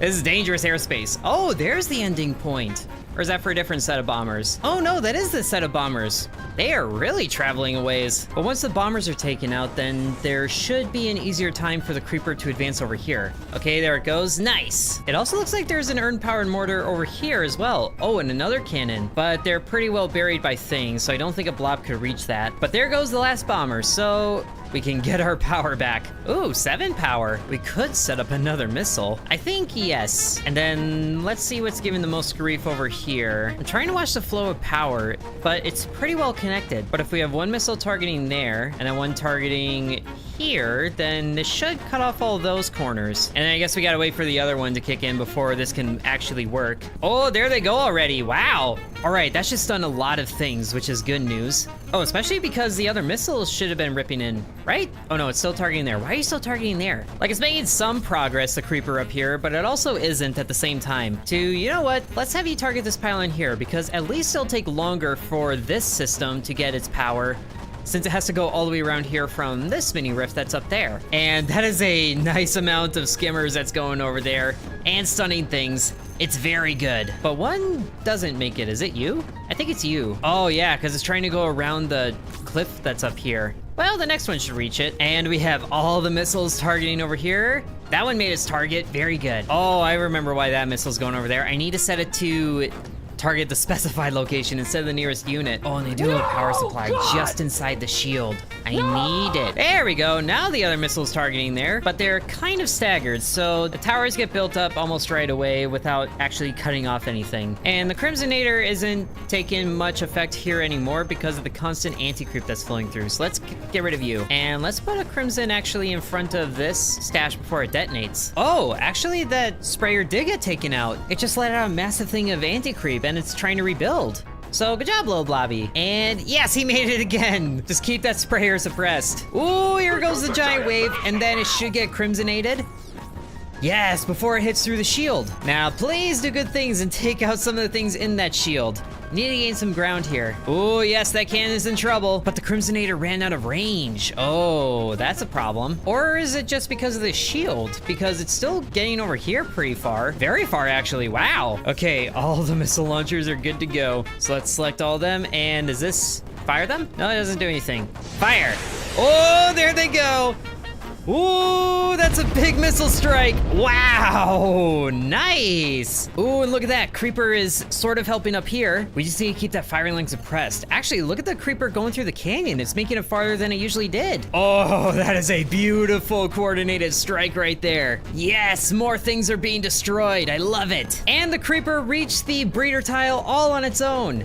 This is dangerous airspace. Oh, there's the ending point. Or is that for a different set of bombers? Oh no, that is the set of bombers. They are really traveling a ways. But once the bombers are taken out, then there should be an easier time for the creeper to advance over here. Okay, there it goes, nice. It also looks like there's an urn-powered mortar over here as well. Oh, and another cannon, but they're pretty well buried by things, so I don't think a blob could reach that. But there goes the last bomber, so we can get our power back. Ooh, 7 power. We could set up another missile. I think yes. And then let's see what's giving the most grief over here. I'm trying to watch the flow of power, but it's pretty well connected. But if we have one missile targeting there, and then one targeting here, then this should cut off all those corners. And then I guess we gotta wait for the other one to kick in before this can actually work. Oh, there they go already. Wow. All right, that's just done a lot of things, which is good news. Oh, especially because the other missiles should have been ripping in, right? Oh no, it's still targeting there. Why are you still targeting there? Like, it's making some progress, the creeper up here, but it also isn't at the same time. You know what? Let's have you target this pylon here, because at least it'll take longer for this system to get its power, since it has to go all the way around here from this mini rift that's up there. And that is a nice amount of skimmers that's going over there, and stunning things. It's very good. But one doesn't make it. Is it you? I think it's you. Oh yeah, because it's trying to go around the cliff that's up here. Well, the next one should reach it. And we have all the missiles targeting over here. That one made its target. Very good. Oh, I remember why that missile's going over there. I need to set it to target the specified location instead of the nearest unit. Oh, and they do have a power supply just inside the shield. I need it. There we go. Now the other missile's targeting there, but they're kind of staggered, so the towers get built up almost right away without actually cutting off anything. And the Crimsonator isn't taking much effect here anymore because of the constant anti-creep that's flowing through. So let's get rid of you. And let's put a Crimson actually in front of this stash before it detonates. Oh, actually that sprayer did get taken out. It just let out a massive thing of anti-creep and it's trying to rebuild. So good job, Little Blobby. And yes, he made it again. Just keep that sprayer suppressed. Ooh, here goes the giant wave, and then it should get crimsonated. Yes, before it hits through the shield. Now, please do good things and take out some of the things in that shield. Need to gain some ground here. Oh, yes, that cannon's in trouble, but the Crimsonator ran out of range. Oh, that's a problem. Or is it just because of the shield? Because it's still getting over here pretty far. Very far, actually. Wow. Okay, all the missile launchers are good to go. So let's select all of them, and does this fire them? No, it doesn't do anything. Fire. Oh, there they go. Ooh, that's a big missile strike. Wow, nice. Ooh, and look at that. Creeper is sort of helping up here. We just need to keep that firing line suppressed. Actually, look at the Creeper going through the canyon. It's making it farther than it usually did. Oh, that is a beautiful coordinated strike right there. Yes, more things are being destroyed. I love it. And the Creeper reached the breeder tile all on its own.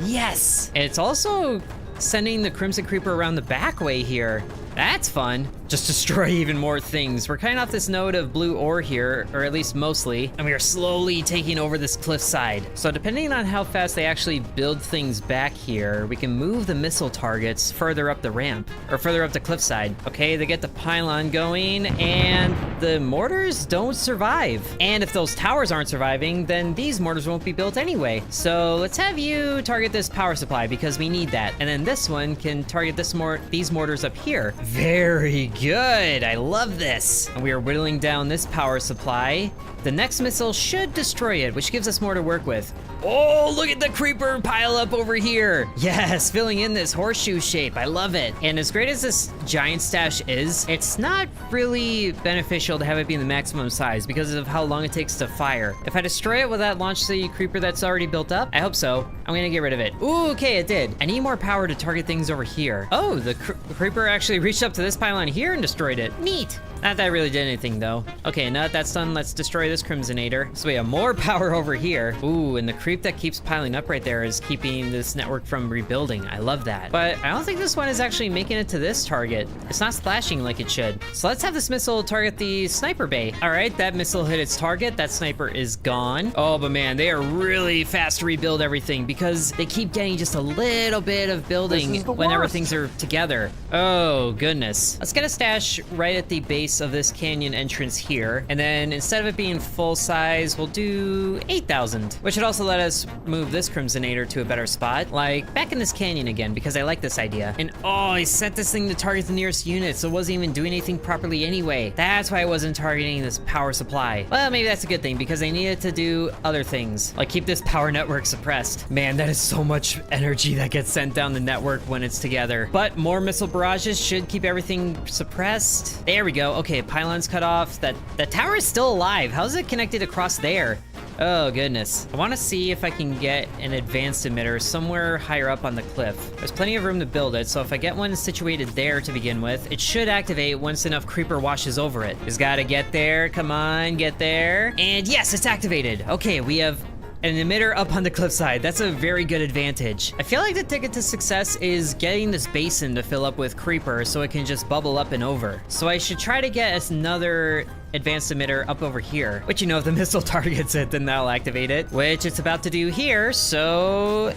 Yes. And it's also sending the Crimson Creeper around the back way here. That's fun. Just destroy even more things. We're kind of off this node of blue ore here, or at least mostly, and we are slowly taking over this cliffside. So depending on how fast they actually build things back here, we can move the missile targets further up the ramp, or further up the cliffside. Okay, they get the pylon going, and the mortars don't survive. And if those towers aren't surviving, then these mortars won't be built anyway. So let's have you target this power supply, because we need that. And then this one can target these mortars up here. Very good. I love this. And we are whittling down this power supply. The next missile should destroy it, which gives us more to work with. Oh, look at the Creeper pile up over here. Yes, filling in this horseshoe shape. I love it. And as great as this giant stash is, it's not really beneficial to have it be in the maximum size because of how long it takes to fire. If I destroy it, will that launch the Creeper that's already built up? I hope so. I'm gonna get rid of it. Ooh, okay, it did. I need more power to target things over here. Oh, the Creeper actually reached up to this pylon here and destroyed it. Neat. Not that I really did anything though. Okay, now that that's done, let's destroy this Crimsonator. So we have more power over here. Ooh, and the creep that keeps piling up right there is keeping this network from rebuilding. I love that. But I don't think this one is actually making it to this target. It's not splashing like it should. So let's have this missile target the sniper bay. All right, that missile hit its target. That sniper is gone. Oh, but man, they are really fast to rebuild everything because they keep getting just a little bit of building whenever things are together. Oh, goodness. Let's get a stash right at the base of this canyon entrance here, and then instead of it being full size, we'll do 8,000, which should also let us move this Crimsonator to a better spot, like back in this canyon again, because I like this idea. And oh, I set this thing to target the nearest unit, so it wasn't even doing anything properly anyway. That's why I wasn't targeting this power supply. Well, maybe that's a good thing, because I needed to do other things, like keep this power network suppressed. Man, that is so much energy that gets sent down the network when it's together. But more missile barrages should keep everything suppressed. There we go. Okay, pylon's cut off. That tower is still alive. How's it connected across there? Oh, goodness. I want to see if I can get an advanced emitter somewhere higher up on the cliff. There's plenty of room to build it, so if I get one situated there to begin with, it should activate once enough creeper washes over it. Just gotta get there. Come on, get there. And yes, it's activated. Okay, we have an emitter up on the cliffside. That's a very good advantage. I feel like the ticket to success is getting this basin to fill up with creeper so it can just bubble up and over. So I should try to get us another advanced emitter up over here, which, you know, if the missile targets it, then that'll activate it, which it's about to do here. So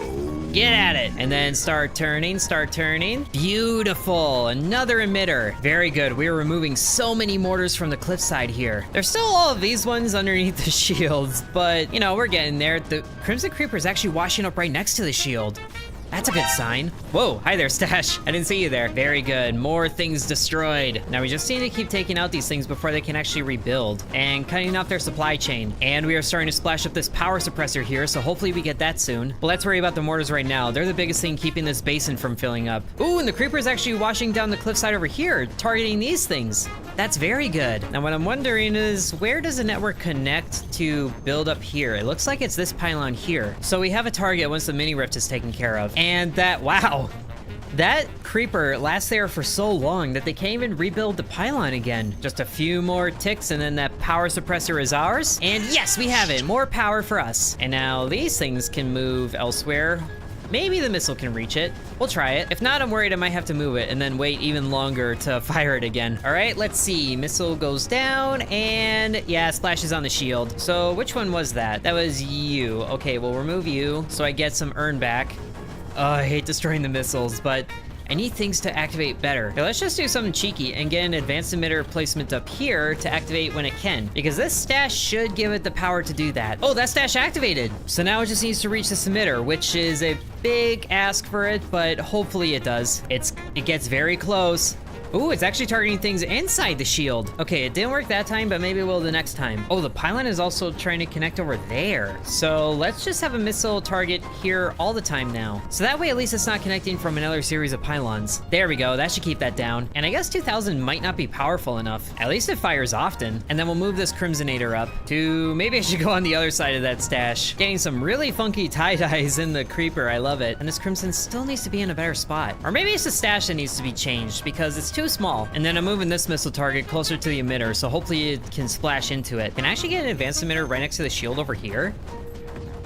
Get at it. And then start turning, start turning. Beautiful. Another emitter. Very good. We are removing so many mortars from the cliffside here. There's still all of these ones underneath the shields, but, you know, we're getting there. The Crimson Creeper is actually washing up right next to the shield. That's a good sign. Whoa, hi there, Stash. I didn't see you there. Very good, more things destroyed. Now we just need to keep taking out these things before they can actually rebuild and cutting off their supply chain. And we are starting to splash up this power suppressor here, so hopefully we get that soon. But let's worry about the mortars right now. They're the biggest thing keeping this basin from filling up. Ooh, and the creeper is actually washing down the cliffside over here, targeting these things. That's very good. Now what I'm wondering is, where does the network connect to build up here? It looks like it's this pylon here. So we have a target once the mini rift is taken care of. And that, wow, that creeper lasts there for so long that they can't even rebuild the pylon again. Just a few more ticks and then that power suppressor is ours. And yes, we have it, more power for us. And now these things can move elsewhere. Maybe the missile can reach it. We'll try it. If not, I'm worried I might have to move it and then wait even longer to fire it again. All right, let's see. Missile goes down and yeah, splashes on the shield. So which one was that? That was you. Okay, we'll remove you so I get some earn back. I hate destroying the missiles, but I need things to activate better. Okay, let's just do something cheeky and get an advanced emitter placement up here to activate when it can, because this stash should give it the power to do that. Oh, that stash activated. So now it just needs to reach this emitter, which is a big ask for it, but hopefully it does. It gets very close. Ooh, it's actually targeting things inside the shield. Okay, it didn't work that time, but maybe it will the next time. Oh, the pylon is also trying to connect over there. So let's just have a missile target here all the time now. So that way, at least it's not connecting from another series of pylons. There we go, that should keep that down. And I guess 2000 might not be powerful enough. At least it fires often. And then we'll move this Crimsonator up to, maybe I should go on the other side of that stash. Getting some really funky tie-dyes in the creeper, I love it. And this Crimson still needs to be in a better spot. Or maybe it's the stash that needs to be changed because it's too small. And then I'm moving this missile target closer to the emitter, so hopefully it can splash into it. Can I actually get an advanced emitter right next to the shield over here?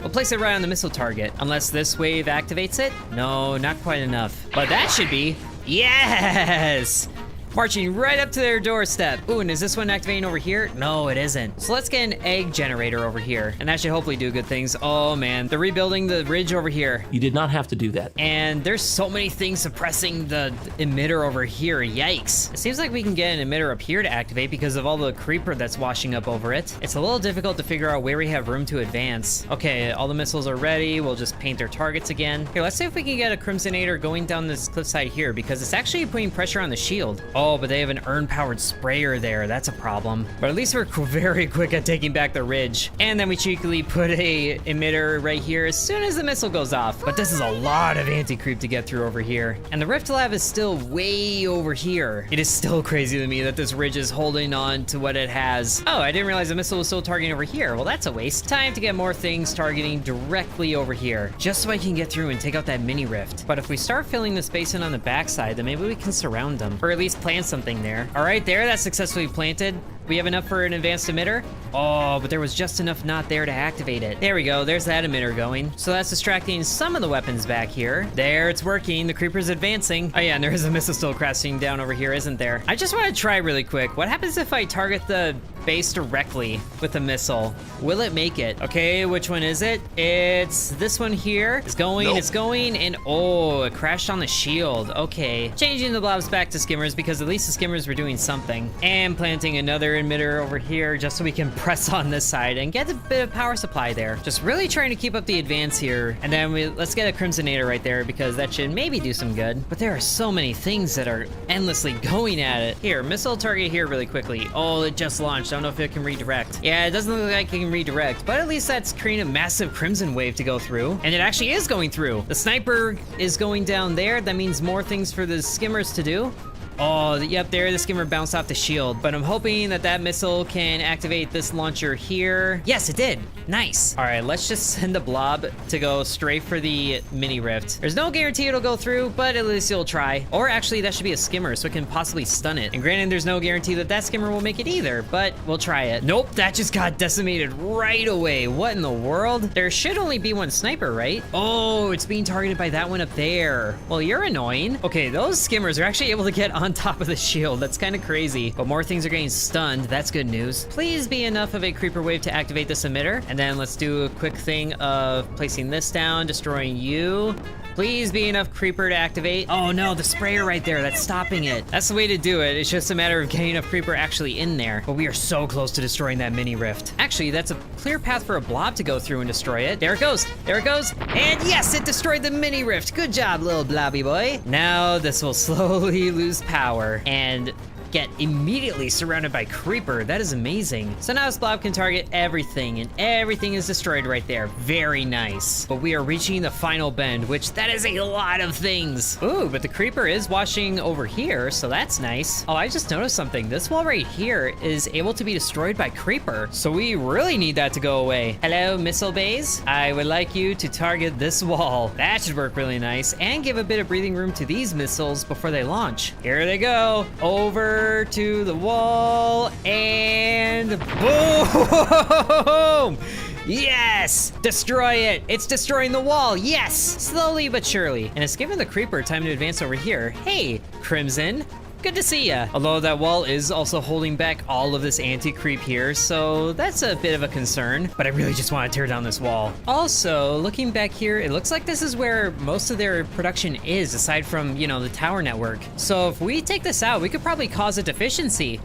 We'll place it right on the missile target, unless this wave activates it. No, not quite enough. But that should be, yes! Marching right up to their doorstep. Ooh, and is this one activating over here? No, it isn't. So let's get an egg generator over here, and that should hopefully do good things. Oh man, they're rebuilding the ridge over here. You did not have to do that. And there's so many things suppressing the emitter over here, yikes. It seems like we can get an emitter up here to activate because of all the creeper that's washing up over it. It's a little difficult to figure out where we have room to advance. Okay, all the missiles are ready. We'll just paint their targets again. Here, let's see if we can get a Crimsonator going down this cliffside here because it's actually putting pressure on the shield. Oh, but they have an urn-powered sprayer there. That's a problem. But at least we're very quick at taking back the ridge. And then we cheekily put a emitter right here as soon as the missile goes off. But this is a lot of anti-creep to get through over here. And the Rift Lab is still way over here. It is still crazy to me that this ridge is holding on to what it has. Oh, I didn't realize the missile was still targeting over here. Well, that's a waste. Time to get more things targeting directly over here, just so I can get through and take out that mini rift. But if we start filling the space in on the backside, then maybe we can surround them, or at least plant something there. All right, there, that's successfully planted. We have enough for an advanced emitter? Oh, but there was just enough not there to activate it. There we go, there's that emitter going. So that's distracting some of the weapons back here. There, it's working, the creeper's advancing. Oh yeah, and there is a missile still crashing down over here, isn't there? I just want to try really quick. What happens if I target the base directly with a missile? Will it make it? Okay, which one is it? It's this one here. It's going, nope. It's going, and oh, it crashed on the shield. Okay, changing the blobs back to skimmers because at least the skimmers were doing something. And planting another emitter over here just so we can press on this side and get a bit of power supply there. Just really trying to keep up the advance here. And then let's get a Crimsonator right there because that should maybe do some good. But there are so many things that are endlessly going at it. Here, missile target here really quickly. Oh, it just launched. I don't know if it can redirect. Yeah, it doesn't look like it can redirect, but at least that's creating a massive crimson wave to go through. And it actually is going through. The sniper is going down there. That means more things for the skimmers to do. Oh, yep, there the skimmer bounced off the shield, but I'm hoping that that missile can activate this launcher here. Yes, it did. Nice. All right, let's just send the blob to go straight for the mini rift. There's no guarantee it'll go through, but at least you'll try. Or actually, that should be a skimmer, so it can possibly stun it. And granted, there's no guarantee that that skimmer will make it either, but we'll try it. Nope, that just got decimated right away. What in the world? There should only be one sniper, right? Oh, it's being targeted by that one up there. Well, you're annoying. Okay, those skimmers are actually able to get on on top of the shield. That's kind of crazy. But more things are getting stunned. That's good news. Please be enough of a creeper wave to activate this emitter. And then let's do a quick thing of placing this down, destroying you. Please be enough creeper to activate. Oh no, the sprayer right there, that's stopping it. That's the way to do it. It's just a matter of getting enough creeper actually in there. But we are so close to destroying that mini rift. Actually, that's a clear path for a blob to go through and destroy it. There it goes, there it goes. And yes, it destroyed the mini rift. Good job, little blobby boy. Now this will slowly lose power and get immediately surrounded by creeper. That is amazing. So now this blob can target everything, and everything is destroyed right there. Very nice. But we are reaching the final bend, which that is a lot of things. Ooh, but the creeper is washing over here, so that's nice. Oh, I just noticed something. This wall right here is able to be destroyed by creeper, so we really need that to go away. Hello, missile bays. I would like you to target this wall. That should work really nice, and give a bit of breathing room to these missiles before they launch. Here they go. Over to the wall, and boom! Yes! Destroy it! It's destroying the wall, yes! Slowly but surely. And it's giving the creeper time to advance over here. Hey, Crimson. Good to see ya. Although that wall is also holding back all of this anti-creep here, so that's a bit of a concern, but I really just want to tear down this wall. Also, looking back here, it looks like this is where most of their production is, aside from, you know, the tower network. So if we take this out, we could probably cause a deficiency.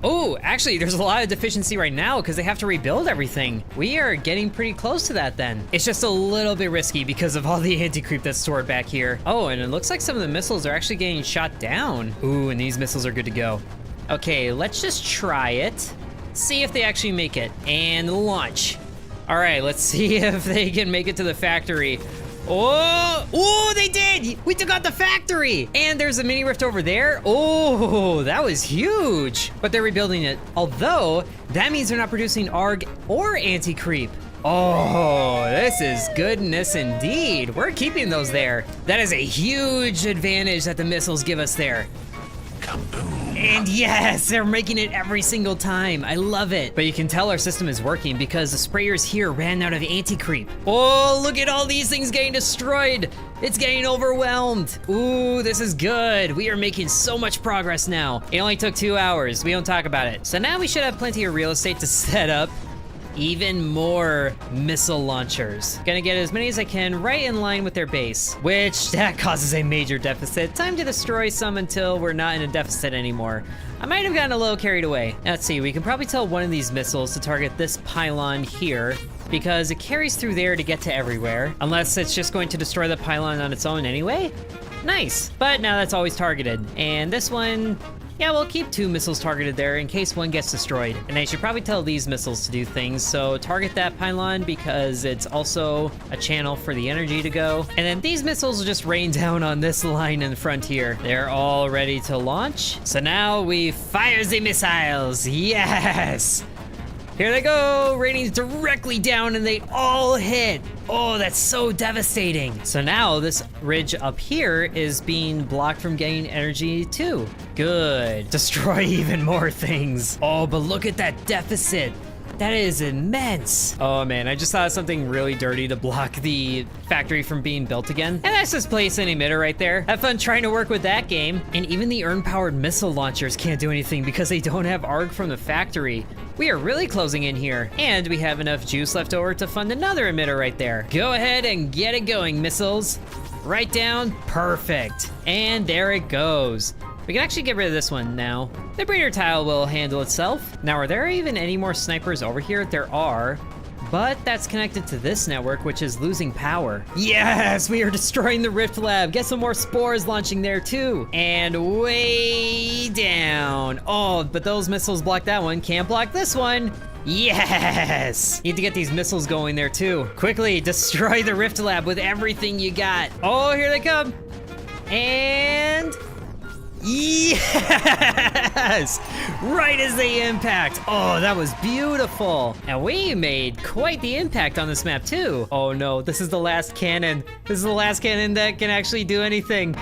Oh, actually, there's a lot of deficiency right now because they have to rebuild everything. We are getting pretty close to that then. It's just a little bit risky because of all the anti-creep that's stored back here. Oh, and it looks like some of the missiles are actually getting shot down. Ooh, and these missiles are good to go. Okay, let's just try it. See if they actually make it. And launch. All right, let's see if they can make it to the factory. Oh, they did! We took out the factory! And there's a mini rift over there. Oh, that was huge. But they're rebuilding it. Although, that means they're not producing ARG or anti-creep. Oh, this is goodness indeed. We're keeping those there. That is a huge advantage that the missiles give us there. Kaboom. And yes, they're making it every single time. I love it. But you can tell our system is working because the sprayers here ran out of anti-creep. Oh, look at all these things getting destroyed. It's getting overwhelmed. Ooh, this is good. We are making so much progress now. It only took 2 hours. We don't talk about it. So now we should have plenty of real estate to set up even more missile launchers. Gonna get as many as I can right in line with their base, which that causes a major deficit. Time to destroy some until we're not in a deficit anymore. I might have gotten a little carried away. Let's see, we can probably tell one of these missiles to target this pylon here because it carries through there to get to everywhere, unless it's just going to destroy the pylon on its own anyway. Nice, but now that's always targeted. And this one, yeah, we'll keep 2 missiles targeted there in case one gets destroyed. And I should probably tell these missiles to do things. So target that pylon because it's also a channel for the energy to go. And then these missiles will just rain down on this line in the front here. They're all ready to launch. So now we fire the missiles. Yes! Here they go, raining directly down and they all hit. Oh, that's so devastating. So now this ridge up here is being blocked from getting energy too. Good, destroy even more things. Oh, but look at that deficit. That is immense. Oh man, I just thought of something really dirty to block the factory from being built again. And that's just place an emitter right there. Have fun trying to work with that game. And even the urn-powered missile launchers can't do anything because they don't have ARG from the factory. We are really closing in here. And we have enough juice left over to fund another emitter right there. Go ahead and get it going, missiles. Right down, perfect. And there it goes. We can actually get rid of this one now. The breeder tile will handle itself. Now, are there even any more snipers over here? There are, but that's connected to this network, which is losing power. Yes, we are destroying the Rift Lab. Get some more spores launching there too. And way down. Oh, but those missiles block that one. Can't block this one. Yes! Need to get these missiles going there too. Quickly, destroy the Rift Lab with everything you got. Oh, here they come. And yes! Right as they impact. Oh, that was beautiful. And we made quite the impact on this map too. Oh no, this is the last cannon. This is the last cannon that can actually do anything.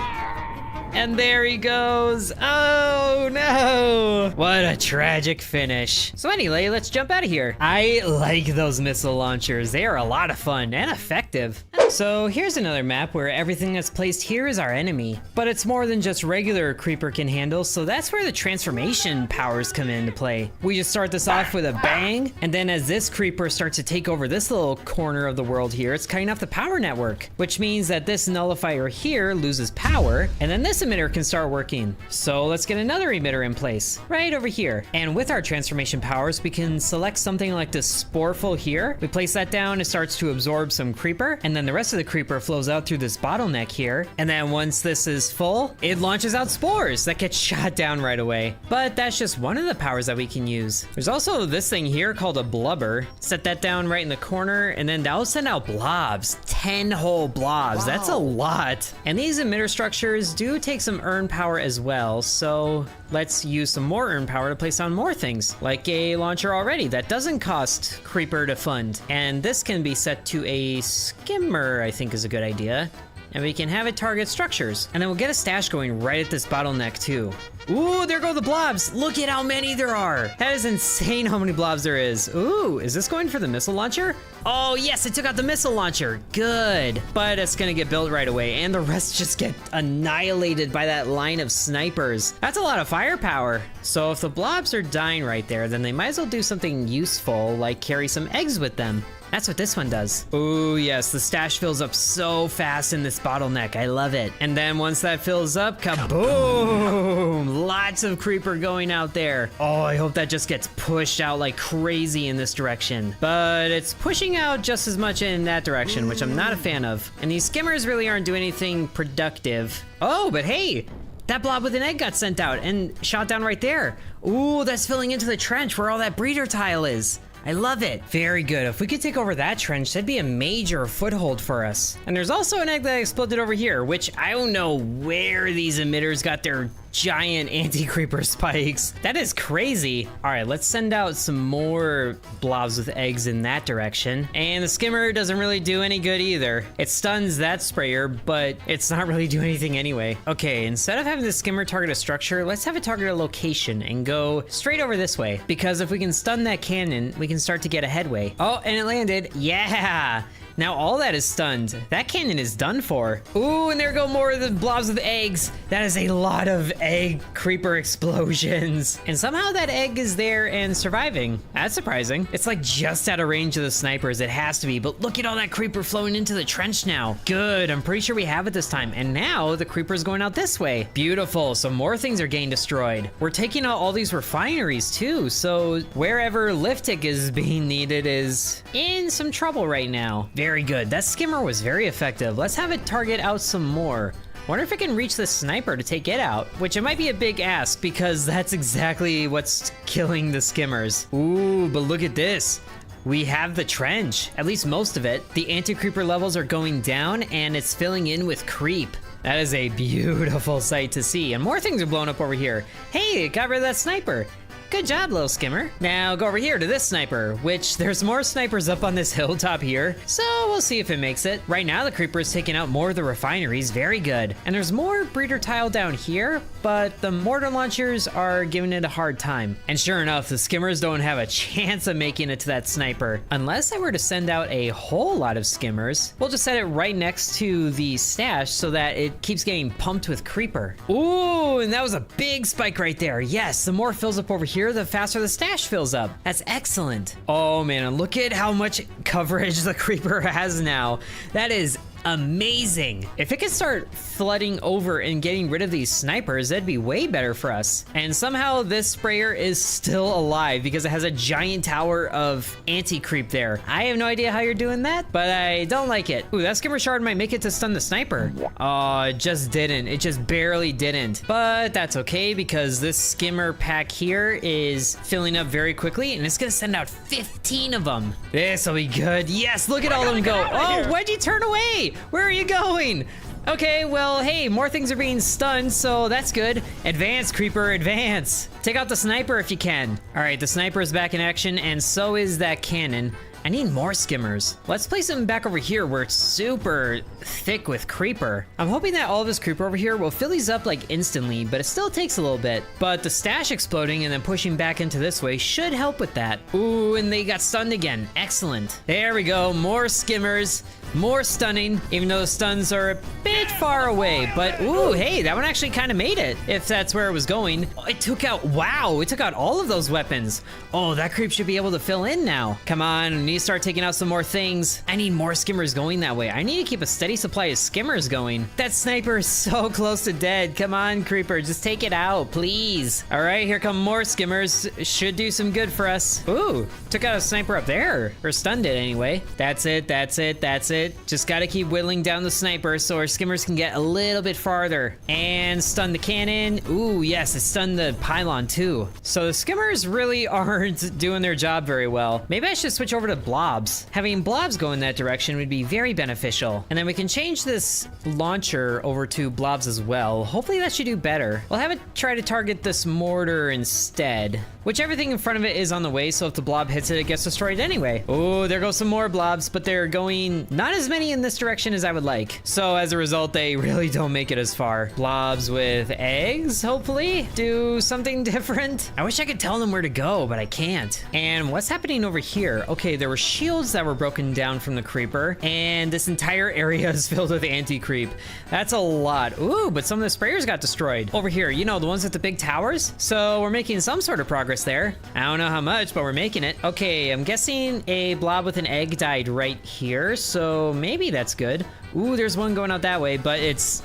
And there he goes. Oh no! What a tragic finish. So anyway, let's jump out of here. I like those missile launchers. They are a lot of fun and effective. So here's another map where everything that's placed here is our enemy, but it's more than just regular creeper can handle, so that's where the transformation powers come into play. We just start this off with a bang, and then as this creeper starts to take over this little corner of the world here, it's cutting off the power network, which means that this nullifier here loses power, and then this emitter can start working. So let's get another emitter in place, right over here. And with our transformation powers, we can select something like this sporeful here. We place that down, it starts to absorb some creeper, and then the rest of the creeper flows out through this bottleneck here. And then once this is full, it launches out spores that get shot down right away. But that's just one of the powers that we can use. There's also this thing here called a blubber. Set that down right in the corner, and then that'll send out blobs. 10 whole blobs. Wow. That's a lot. And these emitter structures do take some earn power as well, so let's use some more earn power to place on more things, like a launcher already that doesn't cost creeper to fund. And this can be set to a skimmer, I think is a good idea. And we can have it target structures. And then we'll get a stash going right at this bottleneck too. Ooh, there go the blobs. Look at how many there are. That is insane how many blobs there is. Ooh, is this going for the missile launcher? Oh yes, it took out the missile launcher. Good. But it's gonna get built right away, and the rest just get annihilated by that line of snipers. That's a lot of firepower. So if the blobs are dying right there, then they might as well do something useful, like carry some eggs with them. That's what this one does. Ooh, yes, the stash fills up so fast in this bottleneck. I love it. And then once that fills up, kaboom! Lots of creeper going out there. Oh, I hope that just gets pushed out like crazy in this direction. But it's pushing out just as much in that direction, which I'm not a fan of. And these skimmers really aren't doing anything productive. Oh, but hey! That blob with an egg got sent out and shot down right there. Ooh, that's filling into the trench where all that breeder tile is. I love it. Very good. If we could take over that trench, that'd be a major foothold for us. And there's also an egg that exploded over here, which I don't know where these emitters got their giant anti-creeper spikes. That is crazy. All right, let's send out some more blobs with eggs in that direction. And the skimmer doesn't really do any good either. It stuns that sprayer, but it's not really doing anything anyway. Okay, instead of having the skimmer target a structure, let's have it target a location and go straight over this way. Because if we can stun that cannon, we can start to get a headway. Oh, and it landed. Yeah. Now all that is stunned. That cannon is done for. Ooh, and there go more of the blobs with eggs. That is a lot of egg creeper explosions. And somehow that egg is there and surviving. That's surprising. It's like just out of range of the snipers. It has to be, but look at all that creeper flowing into the trench now. Good, I'm pretty sure we have it this time. And now the creeper's going out this way. Beautiful, so more things are getting destroyed. We're taking out all these refineries too, so wherever Liftic is being needed is in some trouble right now. Very good. That skimmer was very effective. Let's have it target out some more. Wonder if it can reach the sniper to take it out, which it might be a big ask because that's exactly what's killing the skimmers. Ooh, but look at this. We have the trench, at least most of it. The anti-creeper levels are going down and it's filling in with creep. That is a beautiful sight to see. And more things are blowing up over here. Hey, it got rid of that sniper. Good job, little skimmer. Now go over here to this sniper, which there's more snipers up on this hilltop here, so we'll see if it makes it. Right now, the creeper is taking out more of the refineries. Very good. And there's more breeder tile down here, but the mortar launchers are giving it a hard time. And sure enough, the skimmers don't have a chance of making it to that sniper. Unless I were to send out a whole lot of skimmers, we'll just set it right next to the stash so that it keeps getting pumped with creeper. Ooh, and that was a big spike right there. Yes, the more fills up over here, the faster the stash fills up. That's excellent. Oh man, and look at how much coverage the creeper has now. That is amazing. If it could start flooding over and getting rid of these snipers, that'd be way better for us. And somehow this sprayer is still alive because it has a giant tower of anti-creep there. I have no idea how you're doing that, but I don't like it. Ooh, that skimmer shard might make it to stun the sniper. Oh, it just didn't. It just barely didn't. But that's okay because this skimmer pack here is filling up very quickly and it's gonna send out 15 of them. This'll be good. Yes, look at all of them go. Oh, why'd you turn away? Where are you going? Okay, well, hey, more things are being stunned, so that's good. Advance, creeper, advance. Take out the sniper if you can. All right, the sniper is back in action, and so is that cannon. I need more skimmers. Let's place them back over here where it's super thick with creeper. I'm hoping that all of this creeper over here will fill these up like instantly, but it still takes a little bit. But the stash exploding and then pushing back into this way should help with that. Ooh, and they got stunned again. Excellent. There we go, more skimmers. More stunning, even though the stuns are a bit far away. But, ooh, hey, that one actually kind of made it, if that's where it was going. It took out, wow, it took out all of those weapons. Oh, that creep should be able to fill in now. Come on, we need to start taking out some more things. I need more skimmers going that way. I need to keep a steady supply of skimmers going. That sniper is so close to dead. Come on, creeper, just take it out, please. All right, here come more skimmers. Should do some good for us. Ooh, took out a sniper up there, or stunned it anyway. That's it, that's it, that's it. Just gotta keep whittling down the sniper so our skimmers can get a little bit farther. And stun the cannon. Ooh, yes, it stunned the pylon too. So the skimmers really aren't doing their job very well. Maybe I should switch over to blobs. Having blobs go in that direction would be very beneficial. And then we can change this launcher over to blobs as well. Hopefully that should do better. We'll have it try to target this mortar instead, which everything in front of it is on the way, so if the blob hits it, it gets destroyed anyway. Oh, there goes some more blobs, but they're going not as many in this direction as I would like. So as a result, they really don't make it as far. Blobs with eggs, hopefully, do something different. I wish I could tell them where to go, but I can't. And what's happening over here? Okay, there were shields that were broken down from the creeper, and this entire area is filled with anti-creep. That's a lot. Ooh, but some of the sprayers got destroyed. Over here, you know, the ones with the big towers? So we're making some sort of progress there. I don't know how much, but we're making it. Okay, I'm guessing a blob with an egg died right here, so maybe that's good. Ooh, there's one going out that way, but it's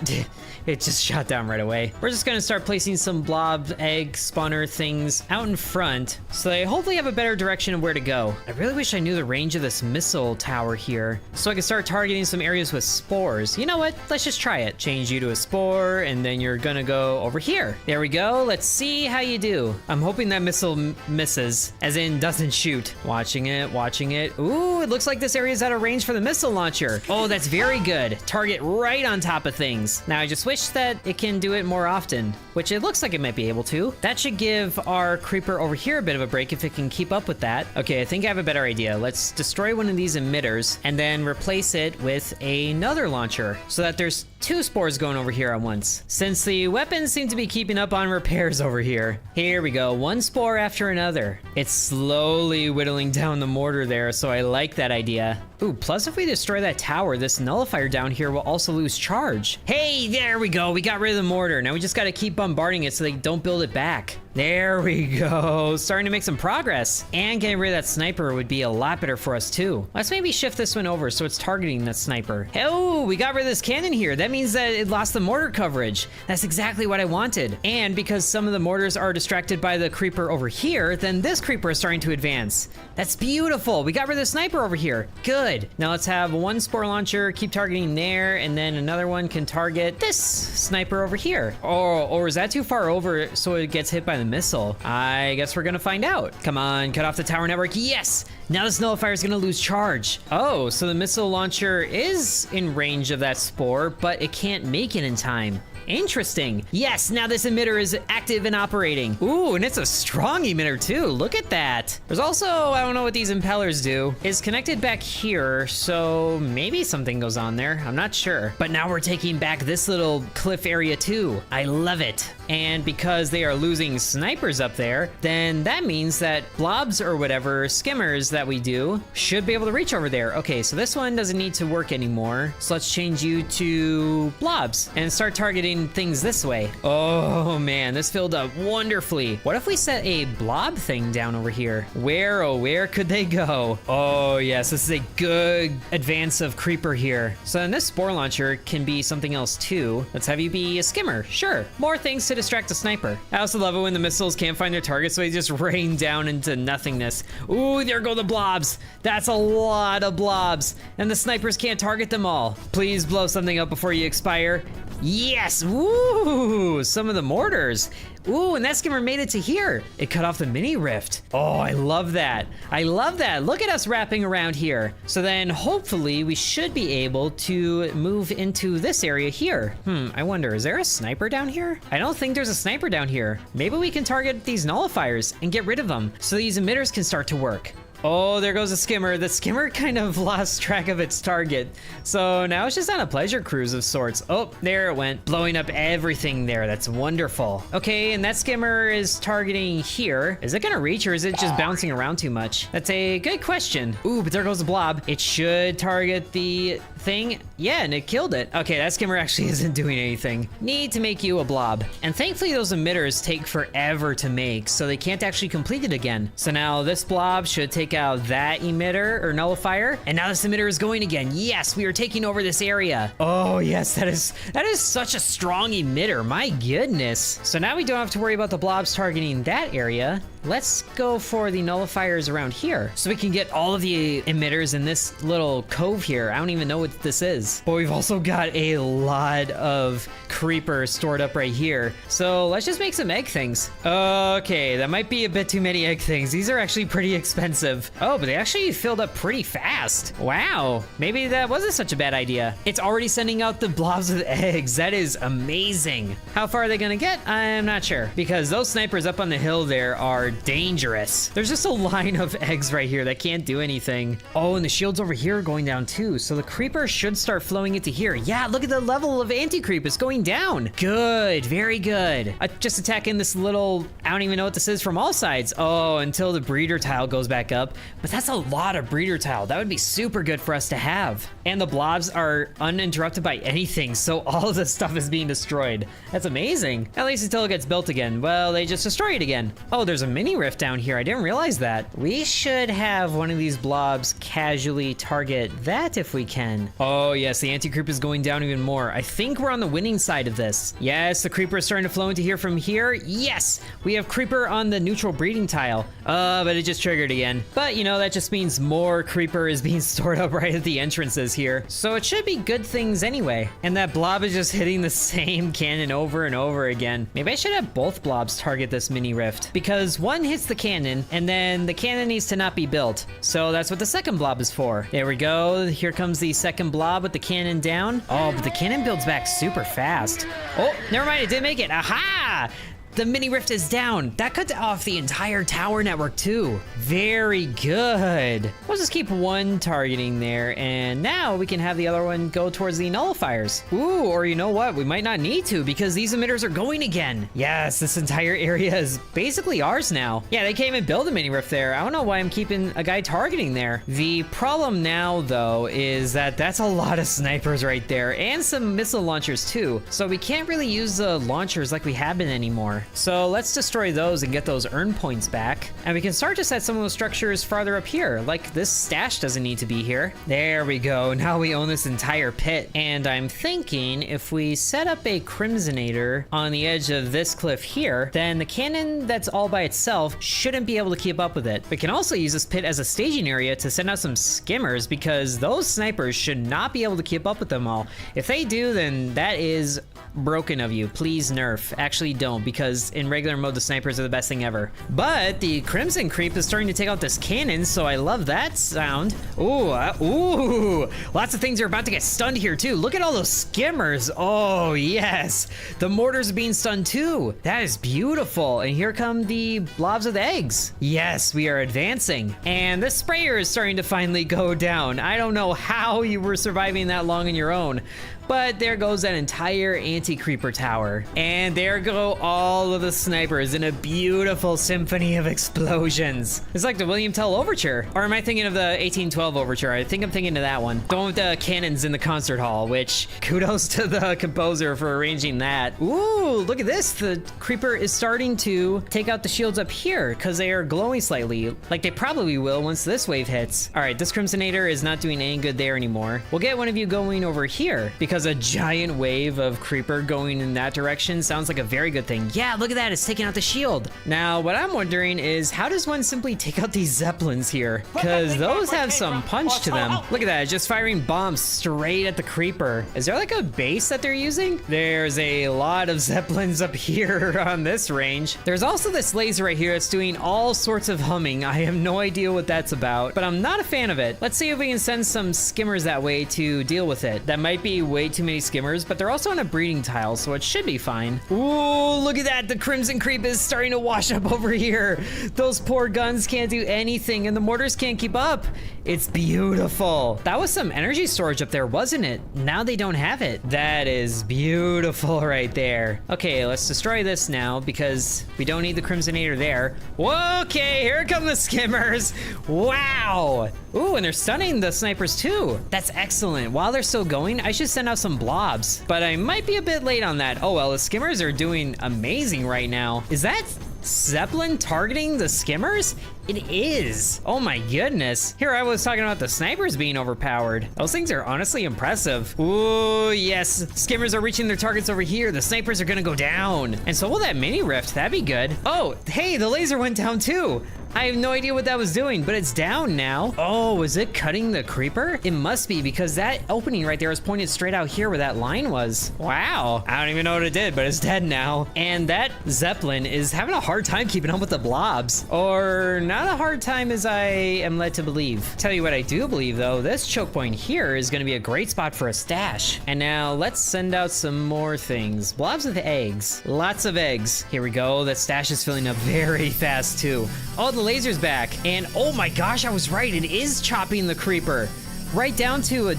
it just shot down right away. We're just gonna start placing some blob egg spawner things out in front, so they hopefully have a better direction of where to go. I really wish I knew the range of this missile tower here, so I can start targeting some areas with spores. You know what? Let's just try it. Change you to a spore, and then you're gonna go over here. There we go. Let's see how you do. I'm hoping that missile misses, as in doesn't shoot. Watching it, watching it. Ooh, it looks like this area is out of range for the missile launcher. Oh, that's very good. Target right on top of things. Now I just wish that it can do it more often, which it looks like it might be able to. That should give our creeper over here a bit of a break if it can keep up with that. Okay, I think I have a better idea. Let's destroy one of these emitters and then replace it with another launcher so that there's two spores going over here at once, since the weapons seem to be keeping up on repairs over here. Here we go, one spore after another. It's slowly whittling down the mortar there, so I like that idea. Ooh, plus if we destroy that tower, this nullifier down here will also lose charge. Hey, there we go. We got rid of the mortar. Now we just got to keep bombarding it so they don't build it back. There we go. Starting to make some progress. And getting rid of that sniper would be a lot better for us too. Let's maybe shift this one over so it's targeting that sniper. Oh, we got rid of this cannon here. That means that it lost the mortar coverage. That's exactly what I wanted. And because some of the mortars are distracted by the creeper over here, then this creeper is starting to advance. That's beautiful. We got rid of the sniper over here. Good. Now let's have one spore launcher, keep targeting there, and then another one can target this sniper over here. Oh, or is that too far over so it gets hit by the missile? I guess we're gonna find out. Come on, cut off the tower network. Yes! Now this nullifier is gonna lose charge. Oh, so the missile launcher is in range of that spore, but it can't make it in time. Interesting. Yes, now this emitter is active and operating. Ooh, and it's a strong emitter too. Look at that. There's also, I don't know what these impellers do. It's connected back here, so maybe something goes on there. I'm not sure. But now we're taking back this little cliff area too. I love it. And because they are losing snipers up there, then that means that blobs or whatever, skimmers that we do, should be able to reach over there. Okay, so this one doesn't need to work anymore. So let's change you to blobs and start targeting things this way. Oh man, this filled up wonderfully. What if we set a blob thing down over here? Where, oh, where could they go? Oh yes, this is a good advance of creeper here. So then this spore launcher can be something else too. Let's have you be a skimmer. Sure, more things to distract the sniper. I also love it when the missiles can't find their target, so they just rain down into nothingness. Ooh, there go the blobs. That's a lot of blobs, and the snipers can't target them all. Please blow something up before you expire. Yes, woo, some of the mortars. Ooh, and that skimmer made it to here. It cut off the mini rift. Oh, I love that. I love that. Look at us wrapping around here. So then hopefully we should be able to move into this area here. I wonder, is there a sniper down here? I don't think there's a sniper down here. Maybe we can target these nullifiers and get rid of them so these emitters can start to work. Oh, there goes a skimmer. The skimmer kind of lost track of its target. So now it's just on a pleasure cruise of sorts. Oh, there it went, blowing up everything there. That's wonderful. Okay, and that skimmer is targeting here. Is it gonna reach or is it just bouncing around too much? That's a good question. Ooh, but there goes the blob. It should target the thing. Yeah, and it killed it. Okay, that skimmer actually isn't doing anything. Need to make you a blob. And thankfully those emitters take forever to make, so they can't actually complete it again. So now this blob should take out that emitter or nullifier, and now this emitter is going again. Yes, we are taking over this area. Oh yes, that is such a strong emitter, my goodness. So now we don't have to worry about the blobs targeting that area. Let's go for the nullifiers around here so we can get all of the emitters in this little cove here. I don't even know what this is. But we've also got a lot of creeper stored up right here. So let's just make some egg things. Okay, that might be a bit too many egg things. These are actually pretty expensive. Oh, but they actually filled up pretty fast. Wow, maybe that wasn't such a bad idea. It's already sending out the blobs with eggs. That is amazing. How far are they gonna get? I'm not sure, because those snipers up on the hill there are dangerous. There's just a line of eggs right here that can't do anything. Oh, and the shields over here are going down too, so the creeper should start flowing into here. Yeah, look at the level of anti-creep. It's going down. Good, very good. Just attacking this little, I don't even know what this is, from all sides. Oh, until the breeder tile goes back up. But that's a lot of breeder tile. That would be super good for us to have. And the blobs are uninterrupted by anything, so all of this stuff is being destroyed. That's amazing. At least until it gets built again. Well, they just destroy it again. Oh, there's a mini rift down here. I didn't realize that. We should have one of these blobs casually target that if we can. Oh yes, the anti-creep is going down even more. I think we're on the winning side of this. Yes, the creeper is starting to flow into here from here. Yes, we have creeper on the neutral breeding tile. But it just triggered again. But you know, that just means more creeper is being stored up right at the entrances here. So it should be good things anyway. And that blob is just hitting the same cannon over and over again. Maybe I should have both blobs target this mini rift, because one hits the cannon and then the cannon needs to not be built. So that's what the second blob is for. There we go. Here comes the second blob with the cannon down. Oh, but the cannon builds back super fast. Oh, never mind. It didn't make it. Aha! The mini rift is down. That cut off the entire tower network too. Very good. We'll just keep one targeting there, and now we can have the other one go towards the nullifiers. Ooh, or you know what? We might not need to, because these emitters are going again. Yes, this entire area is basically ours now. Yeah, they can't even build a mini rift there. I don't know why I'm keeping a guy targeting there. The problem now, though, is that that's a lot of snipers right there, and some missile launchers too. So we can't really use the launchers like we have been anymore. So let's destroy those and get those earn points back. And we can start to set some of those structures farther up here, like this stash doesn't need to be here. There we go. Now we own this entire pit. And I'm thinking if we set up a crimsonator on the edge of this cliff here, then the cannon that's all by itself shouldn't be able to keep up with it. We can also use this pit as a staging area to send out some skimmers, because those snipers should not be able to keep up with them all. If they do, then that is broken of you. Please nerf. Actually don't, because in regular mode the snipers are the best thing ever. But the crimson creep is starting to take out this cannon, so I love that sound. Ooh, ooh, lots of things are about to get stunned here too. Look at all those skimmers. Oh yes, the mortars being stunned too. That is beautiful. And here come the blobs with eggs. Yes, we are advancing, and this sprayer is starting to finally go down. I don't know how you were surviving that long on your own, but there goes that entire anti-creeper tower. And there go all of the snipers in a beautiful symphony of explosions. It's like the William Tell Overture. Or am I thinking of the 1812 Overture? I think I'm thinking of that one. The one with the cannons in the concert hall, which kudos to the composer for arranging that. Ooh, look at this. The creeper is starting to take out the shields up here because they are glowing slightly, like they probably will once this wave hits. All right, this crimsonator is not doing any good there anymore. We'll get one of you going over here, because a giant wave of creeper going in that direction sounds like a very good thing. Yeah, look at that, it's taking out the shield. Now, what I'm wondering is, how does one simply take out these zeppelins here? Because those have some punch to them. Look at that, it's just firing bombs straight at the creeper. Is there like a base that they're using? There's a lot of zeppelins up here on this range. There's also this laser right here that's doing all sorts of humming. I have no idea what that's about, but I'm not a fan of it. Let's see if we can send some skimmers that way to deal with it. That might be way too many skimmers, but they're also on a breeding tile, so it should be fine. Ooh, look at that. The crimson creep is starting to wash up over here. Those poor guns can't do anything, and the mortars can't keep up. It's beautiful. That was some energy storage up there, wasn't it? Now they don't have it. That is beautiful right there. Okay, let's destroy this now because we don't need the Crimsonator there. Okay, here come the skimmers. Wow. Ooh, and they're stunning the snipers too. That's excellent. While they're still going, I should send out some blobs, but I might be a bit late on that. Oh well, the skimmers are doing amazing right now. Is that Zeppelin targeting the skimmers? It is. Oh my goodness. Here I was talking about the snipers being overpowered. Those things are honestly impressive. Ooh, yes. Skimmers are reaching their targets over here. The snipers are gonna go down. And so will that mini rift. That'd be good. Oh, hey, the laser went down too. I have no idea what that was doing, but it's down now. Oh, is it cutting the creeper? It must be, because that opening right there is pointed straight out here where that line was. Wow. I don't even know what it did, but it's dead now. And that Zeppelin is having a hard time keeping up with the blobs. Or not a hard time as I am led to believe. Tell you what I do believe though, this choke point here is gonna be a great spot for a stash. And now let's send out some more things. Blobs with eggs. Lots of eggs. Here we go. That stash is filling up very fast too. Oh, the laser's back. And oh my gosh, I was right. It is chopping the creeper right down to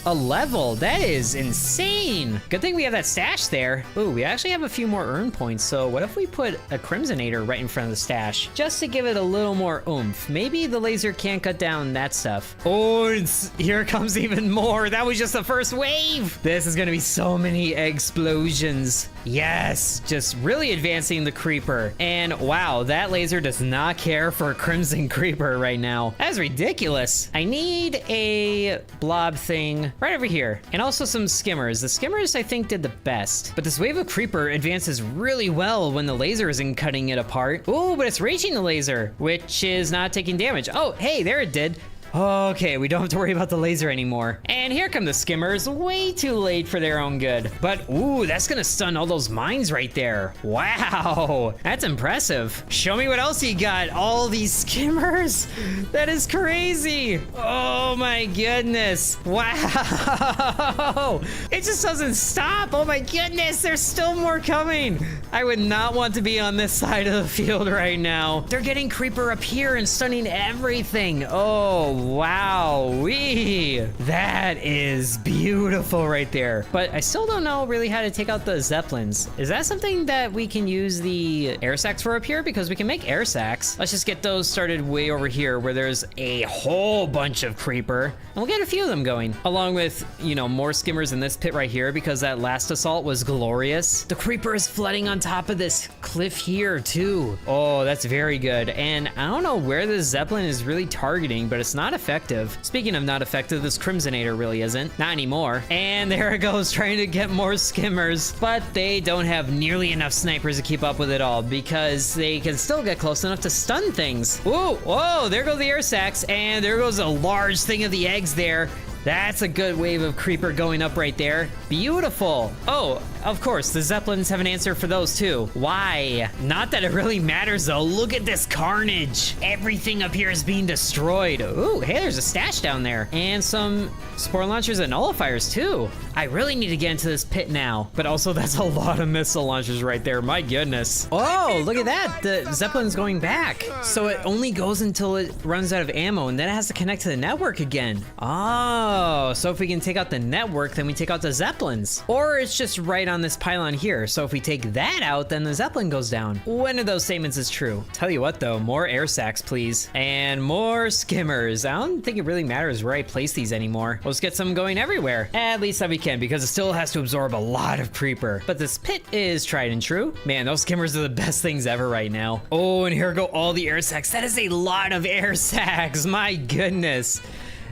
a level. That is insane. Good thing we have that stash there. Ooh, we actually have a few more earn points. So what if we put a Crimsonator right in front of the stash just to give it a little more oomph? Maybe the laser can't cut down that stuff. Oh, here comes even more. That was just the first wave. This is gonna be so many explosions. Yes, just really advancing the creeper. And wow, that laser does not care for a crimson creeper right now. That's ridiculous. I need a blob thing right over here, and also some skimmers. The skimmers I think did the best, but this wave of creeper advances really well when the laser isn't cutting it apart. Ooh, but it's reaching the laser, which is not taking damage. Oh, hey, there it did. Okay, we don't have to worry about the laser anymore. And here come the skimmers, way too late for their own good. But ooh, that's gonna stun all those mines right there. Wow, that's impressive. Show me what else you got. All these skimmers? That is crazy. Oh my goodness. Wow. It just doesn't stop. Oh my goodness, there's still more coming. I would not want to be on this side of the field right now. They're getting creeper up here and stunning everything. Oh, wow-wee. That is beautiful right there. But I still don't know really how to take out the Zeppelins. Is that something that we can use the air sacs for up here? Because we can make air sacs. Let's just get those started way over here where there's a whole bunch of creeper. And we'll get a few of them going. Along with, you know, more skimmers in this pit right here because that last assault was glorious. The creeper is flooding on top of this cliff here too. Oh, that's very good. And I don't know where the Zeppelin is really targeting, but it's not effective. Speaking of not effective, this Crimsonator really isn't. Not anymore. And there it goes, trying to get more skimmers. But they don't have nearly enough snipers to keep up with it all because they can still get close enough to stun things. Whoa, whoa, there go the air sacs, and there goes a large thing of the eggs there. That's a good wave of creeper going up right there. Beautiful. Oh, of course, the Zeppelins have an answer for those too. Why? Not that it really matters though. Look at this carnage. Everything up here is being destroyed. Ooh, hey, there's a stash down there. And some spore launchers and nullifiers too. I really need to get into this pit now. But also, that's a lot of missile launchers right there. My goodness. Oh, look at that. The Zeppelin's going back. So it only goes until it runs out of ammo, and then it has to connect to the network again. Oh, so if we can take out the network, then we take out the Zeppelins. Or it's just right on this pylon here. So if we take that out, then the Zeppelin goes down. One of those statements is true. Tell you what though, more air sacs, please. And more skimmers. I don't think it really matters where I place these anymore. Let's get some going everywhere. At least that we can, because it still has to absorb a lot of creeper. But this pit is tried and true. Man, those skimmers are the best things ever right now. Oh, and here go all the air sacs. That is a lot of air sacs. My goodness.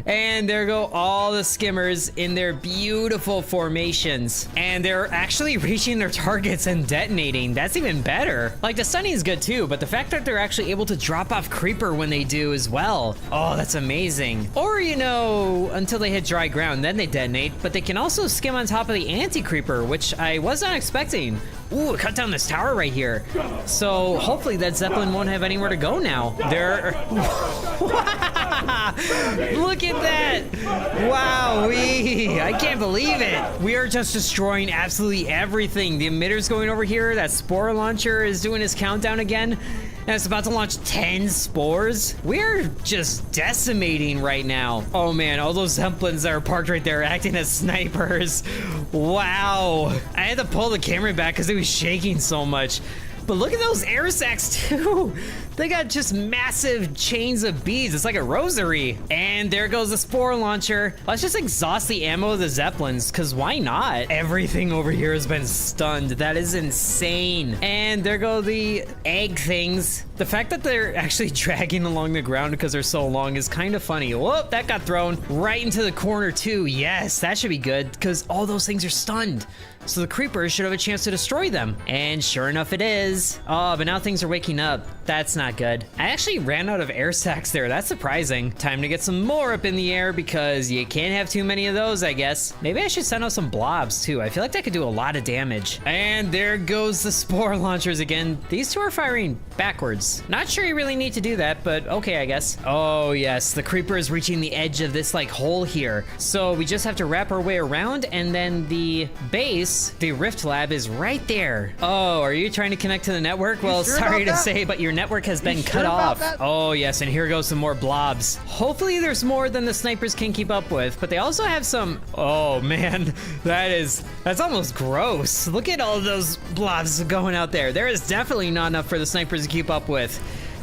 And there go all the skimmers in their beautiful formations. And they're actually reaching their targets and detonating. That's even better. Like, the stunning is good too, but the fact that they're actually able to drop off creeper when they do as well. Oh, that's amazing. Or, you know, until they hit dry ground, then they detonate. But they can also skim on top of the anti-creeper, which I was not expecting. Ooh, cut down this tower right here. So hopefully that Zeppelin won't have anywhere to go now. Look at that. Wowee. I can't believe it. We are just destroying absolutely everything. The emitter's going over here. That spore launcher is doing his countdown again. And it's about to launch 10 spores. We're just decimating right now. Oh man, all those Zeppelins that are parked right there acting as snipers. Wow. I had to pull the camera back because it was shaking so much. But look at those air sacs too. They got just massive chains of beads. It's like a rosary. And there goes the spore launcher. Let's just exhaust the ammo of the Zeppelins, because why not? Everything over here has been stunned. That is insane. And there go the egg things. The fact that they're actually dragging along the ground because they're so long is kind of funny. Whoop, that got thrown right into the corner too. Yes, that should be good, because all those things are stunned. So the creepers should have a chance to destroy them. And sure enough it is. Oh, but now things are waking up. That's not good. I actually ran out of air sacs there. That's surprising. Time to get some more up in the air because you can't have too many of those, I guess. Maybe I should send out some blobs too. I feel like that could do a lot of damage. And there goes the spore launchers again. These two are firing backwards. Not sure you really need to do that, but okay, I guess. Oh yes, the creeper is reaching the edge of this like hole here. So we just have to wrap our way around, and then the base, the Rift Lab, is right there. Oh, are you trying to connect to the network? Well, sorry to say, but your network has been cut off. Oh yes, and here goes some more blobs. Hopefully there's more than the snipers can keep up with, but they also have some, oh man, that's almost gross. Look at all those blobs going out there. There is definitely not enough for the snipers to keep up with.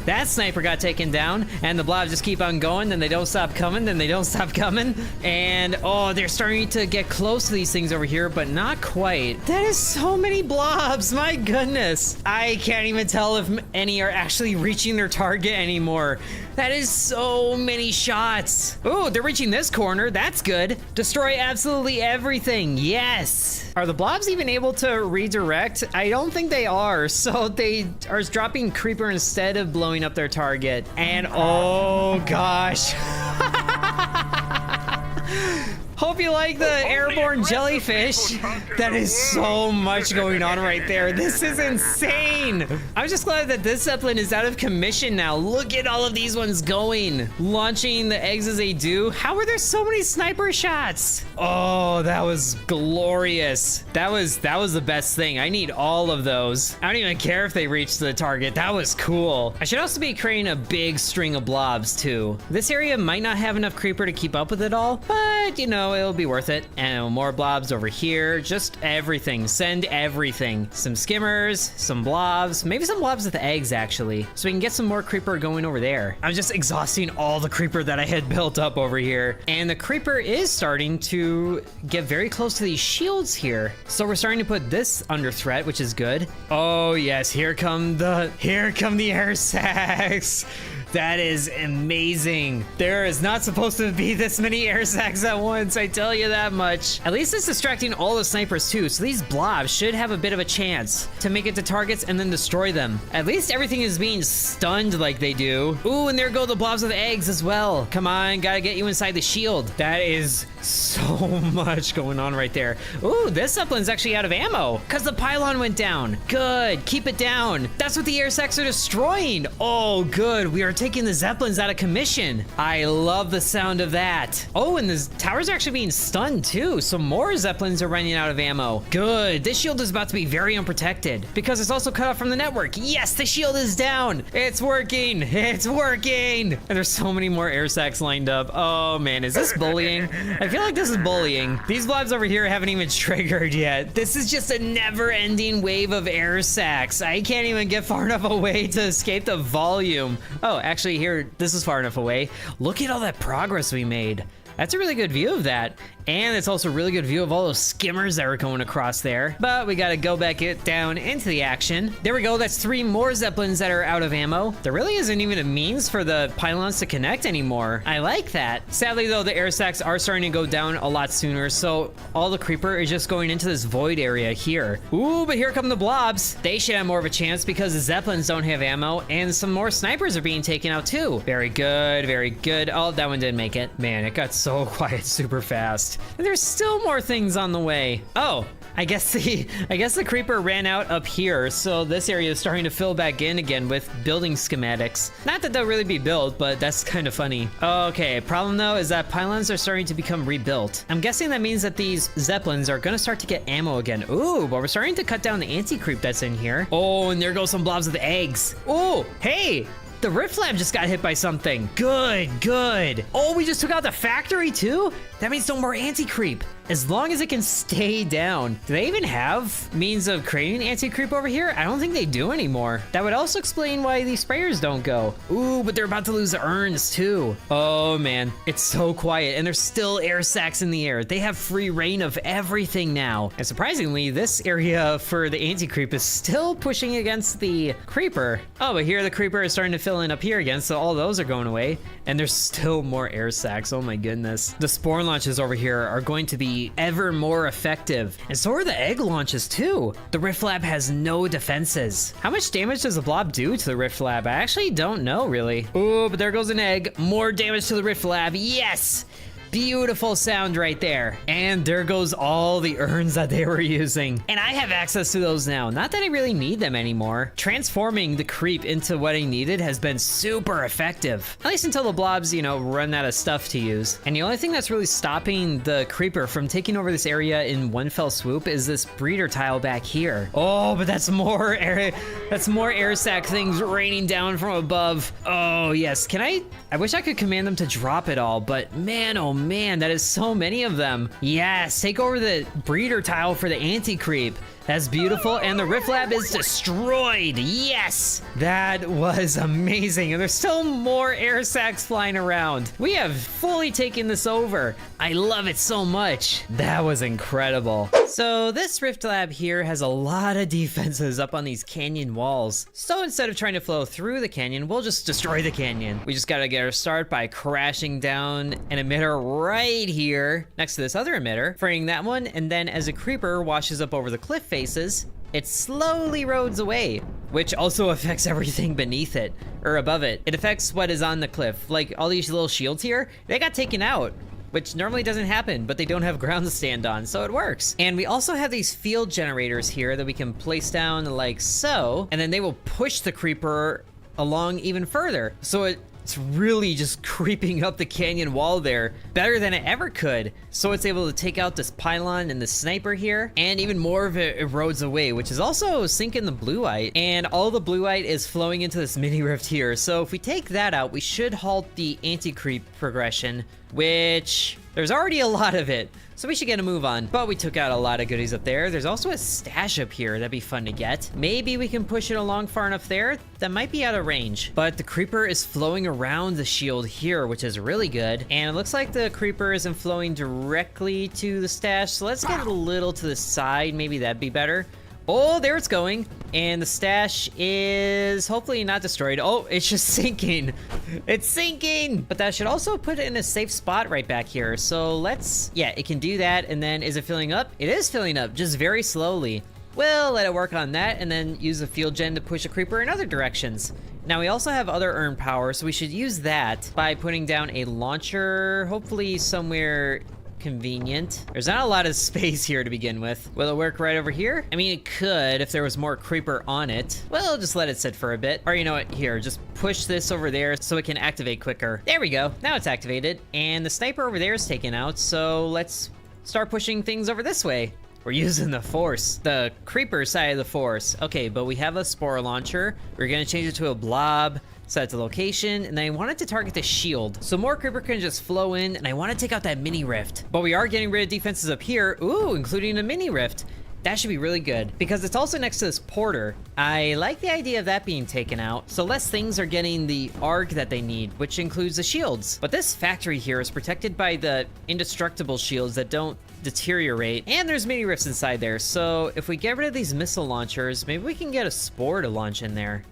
That sniper got taken down, and the blobs just keep on going, then they don't stop coming, then they don't stop coming. And oh, they're starting to get close to these things over here, but not quite. That is so many blobs, my goodness. I can't even tell if any are actually reaching their target anymore. That is so many shots. Oh, they're reaching this corner, that's good. Destroy absolutely everything, yes. Are the blobs even able to redirect? I don't think they are, so they are dropping creeper instead of blowing up their target. And oh gosh. Hope you like the airborne jellyfish. That is so much going on right there. This is insane. I'm just glad that this Zeppelin is out of commission now. Look at all of these ones going. Launching the eggs as they do. How are there so many sniper shots? Oh, that was glorious. That was the best thing. I need all of those. I don't even care if they reach the target. That was cool. I should also be creating a big string of blobs too. This area might not have enough creeper to keep up with it all, but you know, it'll be worth it. And more blobs over here. Just everything. Send everything. Some skimmers, some blobs, maybe some blobs with eggs actually, so we can get some more creeper going over there. I'm just exhausting all the creeper that I had built up over here. And the creeper is starting to get very close to these shields here. So we're starting to put this under threat, which is good. Oh yes, here come the air sacs. That is amazing. There is not supposed to be this many air sacs at once, I tell you that much. At least it's distracting all the snipers too, so these blobs should have a bit of a chance to make it to targets and then destroy them. At least everything is being stunned like they do. Ooh, and there go the blobs with eggs as well. Come on, gotta get you inside the shield. That is so much going on right there. Ooh, this Zeppelin's actually out of ammo because the pylon went down. Good, keep it down. That's what the air sacs are destroying. Oh, good, we are taking the Zeppelins out of commission. I love the sound of that. Oh, and the towers are actually being stunned too, so more Zeppelins are running out of ammo. Good, this shield is about to be very unprotected because it's also cut off from the network. Yes, the shield is down. It's working, it's working. And there's so many more air sacs lined up. Oh man, is this bullying? I feel like this is bullying. These blobs over here haven't even triggered yet. This is just a never-ending wave of air sacs. I can't even get far enough away to escape the volume. Oh, actually here, this is far enough away. Look at all that progress we made. That's a really good view of that. And it's also a really good view of all those skimmers that were going across there. But we gotta go back down into the action. There we go, that's 3 more Zeppelins that are out of ammo. There really isn't even a means for the pylons to connect anymore. I like that. Sadly though, the air sacs are starting to go down a lot sooner, so all the creeper is just going into this void area here. Ooh, but here come the blobs. They should have more of a chance because the Zeppelins don't have ammo, and some more snipers are being taken out too. Very good, very good. Oh, that one didn't make it. Man, it got so so quiet super fast. And there's still more things on the way. Oh, I guess the creeper ran out up here, so this area is starting to fill back in again with building schematics. Not that they'll really be built, but that's kind of funny. Okay, problem though is that pylons are starting to become rebuilt. I'm guessing that means that these zeppelins are gonna start to get ammo again. Ooh, but we're starting to cut down the anti-creep that's in here. Oh, and there goes some blobs of eggs. Oh, hey! The rift lab just got hit by something. Good, good. Oh, we just took out the factory too? That means no more anti-creep. As long as it can stay down. Do they even have means of creating anti-creep over here? I don't think they do anymore. That would also explain why these sprayers don't go. Ooh, but they're about to lose the urns too. Oh man, it's so quiet and there's still air sacs in the air. They have free reign of everything now. And surprisingly, this area for the anti-creep is still pushing against the creeper. Oh, but here the creeper is starting to fill in up here again, so all those are going away. And there's still more air sacs, oh my goodness. The spore launches over here are going to be ever more effective. And so are the egg launches too. The Rift Lab has no defenses. How much damage does the blob do to the Rift Lab? I actually don't know really. Ooh, but there goes an egg. More damage to the Rift Lab, yes! Beautiful sound right there. And there goes all the urns that they were using. And I have access to those now. Not that I really need them anymore. Transforming the creep into what I needed has been super effective. At least until the blobs, you know, run out of stuff to use. And the only thing that's really stopping the creeper from taking over this area in one fell swoop is this breeder tile back here. Oh, but that's more air sac things raining down from above. Oh yes, I wish I could command them to drop it all, but man, oh man, that is so many of them. Yes, take over the breeder tile for the anti-creep. That's beautiful, and the Rift Lab is destroyed. Yes, that was amazing. And there's still more air sacs flying around. We have fully taken this over. I love it so much. That was incredible. So this Rift Lab here has a lot of defenses up on these canyon walls. So instead of trying to flow through the canyon, we'll just destroy the canyon. We just gotta get our start by crashing down an emitter right here next to this other emitter, freeing that one, and then as a creeper washes up over the cliff faces, it slowly roads away, which also affects everything beneath it, or above it. It affects what is on the cliff. Like all these little shields here, they got taken out, which normally doesn't happen, but they don't have ground to stand on, so it works. And we also have these field generators here that we can place down like so, and then they will push the creeper along even further. So it's really just creeping up the canyon wall there better than it ever could. So it's able to take out this pylon and the sniper here, and even more of it erodes away, which is also sinking the blueite. And all the blueite is flowing into this mini rift here. So if we take that out, we should halt the anti-creep progression, which there's already a lot of it. So we should get a move on. But we took out a lot of goodies up there. There's also a stash up here that'd be fun to get. Maybe we can push it along far enough there. That might be out of range. But the creeper is flowing around the shield here, which is really good. And it looks like the creeper isn't flowing directly to the stash. So let's get it a little to the side. Maybe that'd be better. Oh, there it's going. And the stash is hopefully not destroyed. Oh, it's just sinking. It's sinking. But that should also put it in a safe spot right back here. So let's, yeah, it can do that. And then is it filling up? It is filling up, just very slowly. We'll let it work on that and then use the field gen to push a creeper in other directions. Now we also have other earn power, so we should use that by putting down a launcher, hopefully somewhere convenient. There's not a lot of space here to begin with. Will it work right over here? I mean, it could if there was more creeper on it. Well, just let it sit for a bit. Or you know what, here, just push this over there so it can activate quicker. There we go, now it's activated. And the sniper over there is taken out, so let's start pushing things over this way. We're using the force, the creeper side of the force. Okay, but we have a spore launcher. We're gonna change it to a blob. Set the location, and I wanted to target the shield. So more creeper can just flow in, and I want to take out that mini rift. But we are getting rid of defenses up here. Ooh, including a mini rift. That should be really good, because it's also next to this porter. I like the idea of that being taken out, so less things are getting the arc that they need, which includes the shields. But this factory here is protected by the indestructible shields that don't deteriorate, and there's mini rifts inside there. So if we get rid of these missile launchers, maybe we can get a spore to launch in there.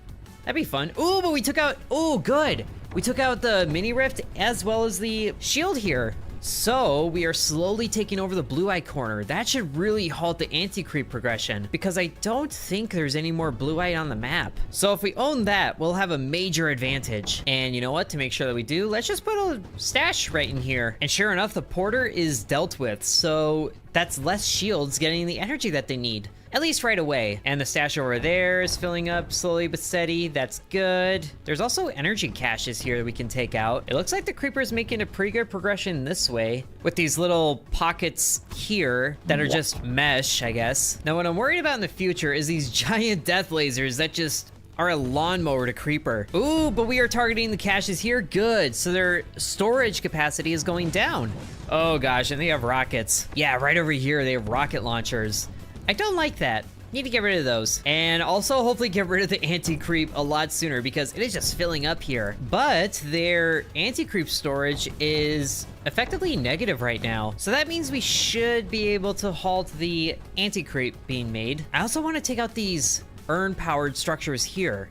That'd be fun. Ooh, but we took out, oh, good. We took out the mini rift as well as the shield here. So we are slowly taking over the blue-eye corner. That should really halt the anti-creep progression, because I don't think there's any more blue-eye on the map. So if we own that, we'll have a major advantage. And you know what? To make sure that we do, let's just put a stash right in here. And sure enough, the porter is dealt with, so that's less shields getting the energy that they need. At least right away. And the stash over there is filling up slowly but steady. That's good. There's also energy caches here that we can take out. It looks like the creeper's making a pretty good progression this way, with these little pockets here that are just mesh, I guess. Now, what I'm worried about in the future is these giant death lasers that just are a lawnmower to creeper. Ooh, but we are targeting the caches here. Good. So their storage capacity is going down. Oh gosh, and they have rockets. Yeah, right over here they have rocket launchers. I don't like that. Need to get rid of those. And also hopefully get rid of the anti-creep a lot sooner, because it is just filling up here. But their anti-creep storage is effectively negative right now. So that means we should be able to halt the anti-creep being made. I also want to take out these urn-powered structures here.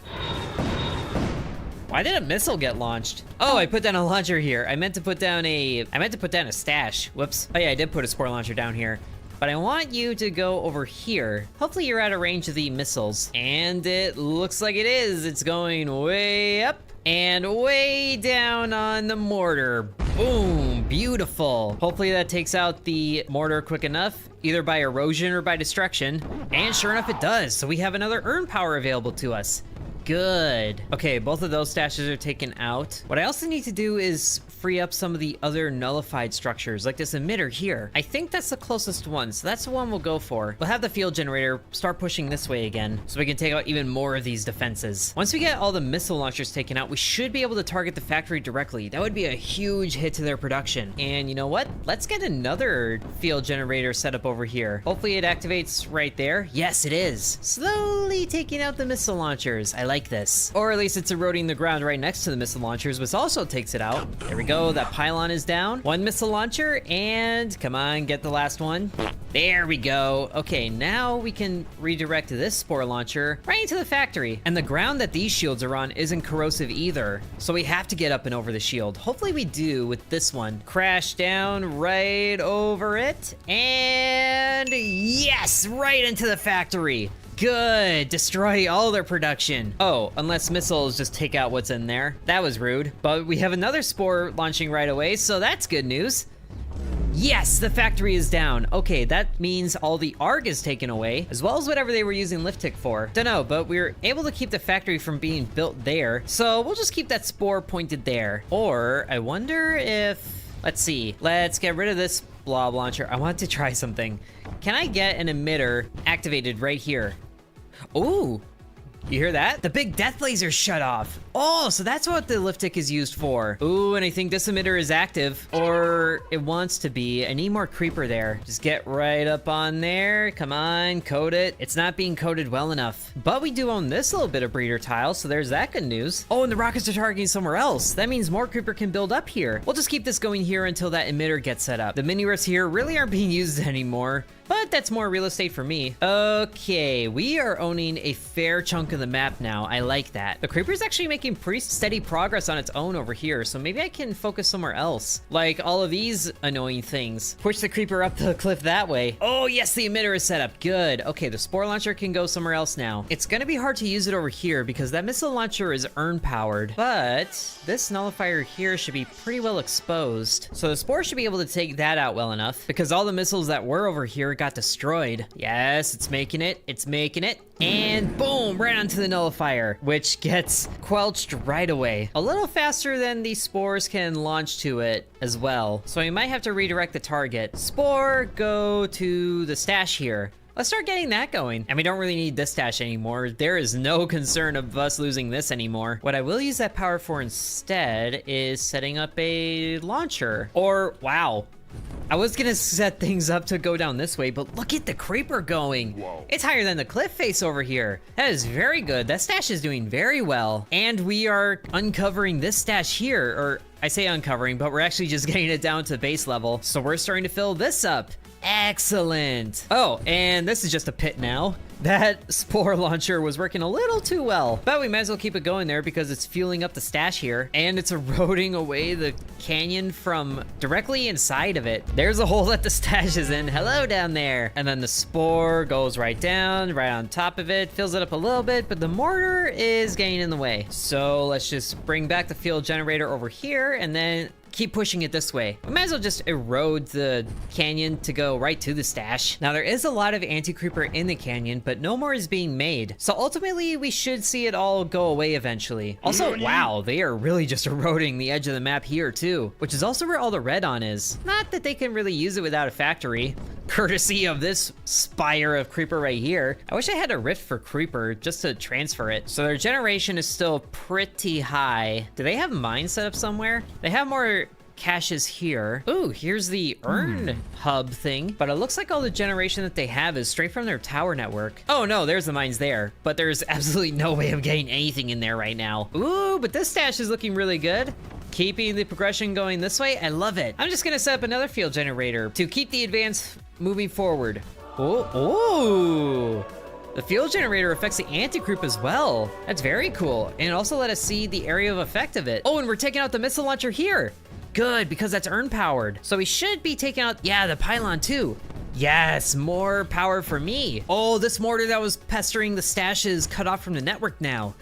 Why did a missile get launched? Oh, I put down a launcher here. I meant to put down a stash. Whoops. Oh yeah, I did put a spore launcher down here. But I want you to go over here. Hopefully you're out of range of the missiles. And it looks like it is. It's going way up and way down on the mortar. Boom, beautiful. Hopefully that takes out the mortar quick enough, either by erosion or by destruction. And sure enough, it does. So we have another urn power available to us. Good. Okay, both of those stashes are taken out. What I also need to do is free up some of the other nullified structures, like this emitter here. I think that's the closest one, so that's the one we'll go for. We'll have the field generator start pushing this way again, so we can take out even more of these defenses. Once we get all the missile launchers taken out, we should be able to target the factory directly. That would be a huge hit to their production. And you know what? Let's get another field generator set up over here. Hopefully it activates right there. Yes, it is. Slowly taking out the missile launchers. I like this. Or at least it's eroding the ground right next to the missile launchers, which also takes it out. There we go. That pylon is down. One missile launcher, and come on, get the last one. There we go. Okay, now we can redirect this spore launcher right into the factory. And the ground that these shields are on isn't corrosive either, so we have to get up and over the shield. Hopefully we do with this one. Crash down right over it, and yes, right into the factory. Good. Destroy all their production. Oh, unless missiles just take out what's in there. That was rude. But we have another spore launching right away, so that's good news. Yes, the factory is down. Okay, that means all the ARG is taken away, as well as whatever they were using lift tick for. Dunno, but we're able to keep the factory from being built there, so we'll just keep that spore pointed there. Or, I wonder if... Let's see. Let's get rid of this blob launcher. I want to try something. Can I get an emitter activated right here? Ooh, you hear that? The big death laser shut off. Oh, so that's what the lift tick is used for. Ooh, and I think this emitter is active, or it wants to be. I need more creeper there. Just get right up on there. Come on, code it. It's not being coded well enough. But we do own this little bit of breeder tile, so there's that good news. Oh, and the rockets are targeting somewhere else. That means more creeper can build up here. We'll just keep this going here until that emitter gets set up. The mini rifts here really aren't being used anymore, but that's more real estate for me. Okay, we are owning a fair chunk of the map now. I like that. The creeper's actually making pretty steady progress on its own over here, so maybe I can focus somewhere else. Like all of these annoying things. Push the creeper up the cliff that way. Oh yes, the emitter is set up. Good. Okay, the spore launcher can go somewhere else now. It's gonna be hard to use it over here because that missile launcher is urn powered, but this nullifier here should be pretty well exposed. So the spore should be able to take that out well enough, because all the missiles that were over here got destroyed. Yes, it's making it. It's making it. And boom, right onto the nullifier, which gets quelched right away. A little faster than the spores can launch to it as well. So we might have to redirect the target. Spore, go to the stash here. Let's start getting that going. And we don't really need this stash anymore. There is no concern of us losing this anymore. What I will use that power for instead is setting up a launcher. Or, wow. I was gonna set things up to go down this way, but look at the creeper going. Whoa. It's higher than the cliff face over here. That is very good. That stash is doing very well. And we are uncovering this stash here, or I say uncovering, but we're actually just getting it down to base level. So we're starting to fill this up. Excellent. Oh, and this is just a pit now. That spore launcher was working a little too well, but we might as well keep it going there because it's fueling up the stash here, and it's eroding away the canyon from directly inside of it. There's a hole that the stash is in. Hello down there. And then the spore goes right down, right on top of it, fills it up a little bit, but the mortar is getting in the way. So let's just bring back the fuel generator over here and then keep pushing it this way. We might as well just erode the canyon to go right to the stash. Now, there is a lot of anti-creeper in the canyon, but no more is being made. So ultimately, we should see it all go away eventually. Also, wow, they are really just eroding the edge of the map here too, which is also where all the red on is. Not that they can really use it without a factory, courtesy of this spire of creeper right here. I wish I had a rift for creeper just to transfer it. So their generation is still pretty high. Do they have mines set up somewhere? They have more caches here. Ooh, here's the urn hub thing, but it looks like all the generation that they have is straight from their tower network. Oh no, there's the mines there, but there's absolutely no way of getting anything in there right now. Ooh, but this stash is looking really good. Keeping the progression going this way, I love it. I'm just gonna set up another field generator to keep the advance moving forward. Oh, the field generator affects the anti-creep as well. That's very cool. And it also let us see the area of effect of it. Oh, and we're taking out the missile launcher here. Good, because that's urn powered. So we should be taking out, yeah, the pylon too. Yes, more power for me. Oh, this mortar that was pestering the stash is cut off from the network now.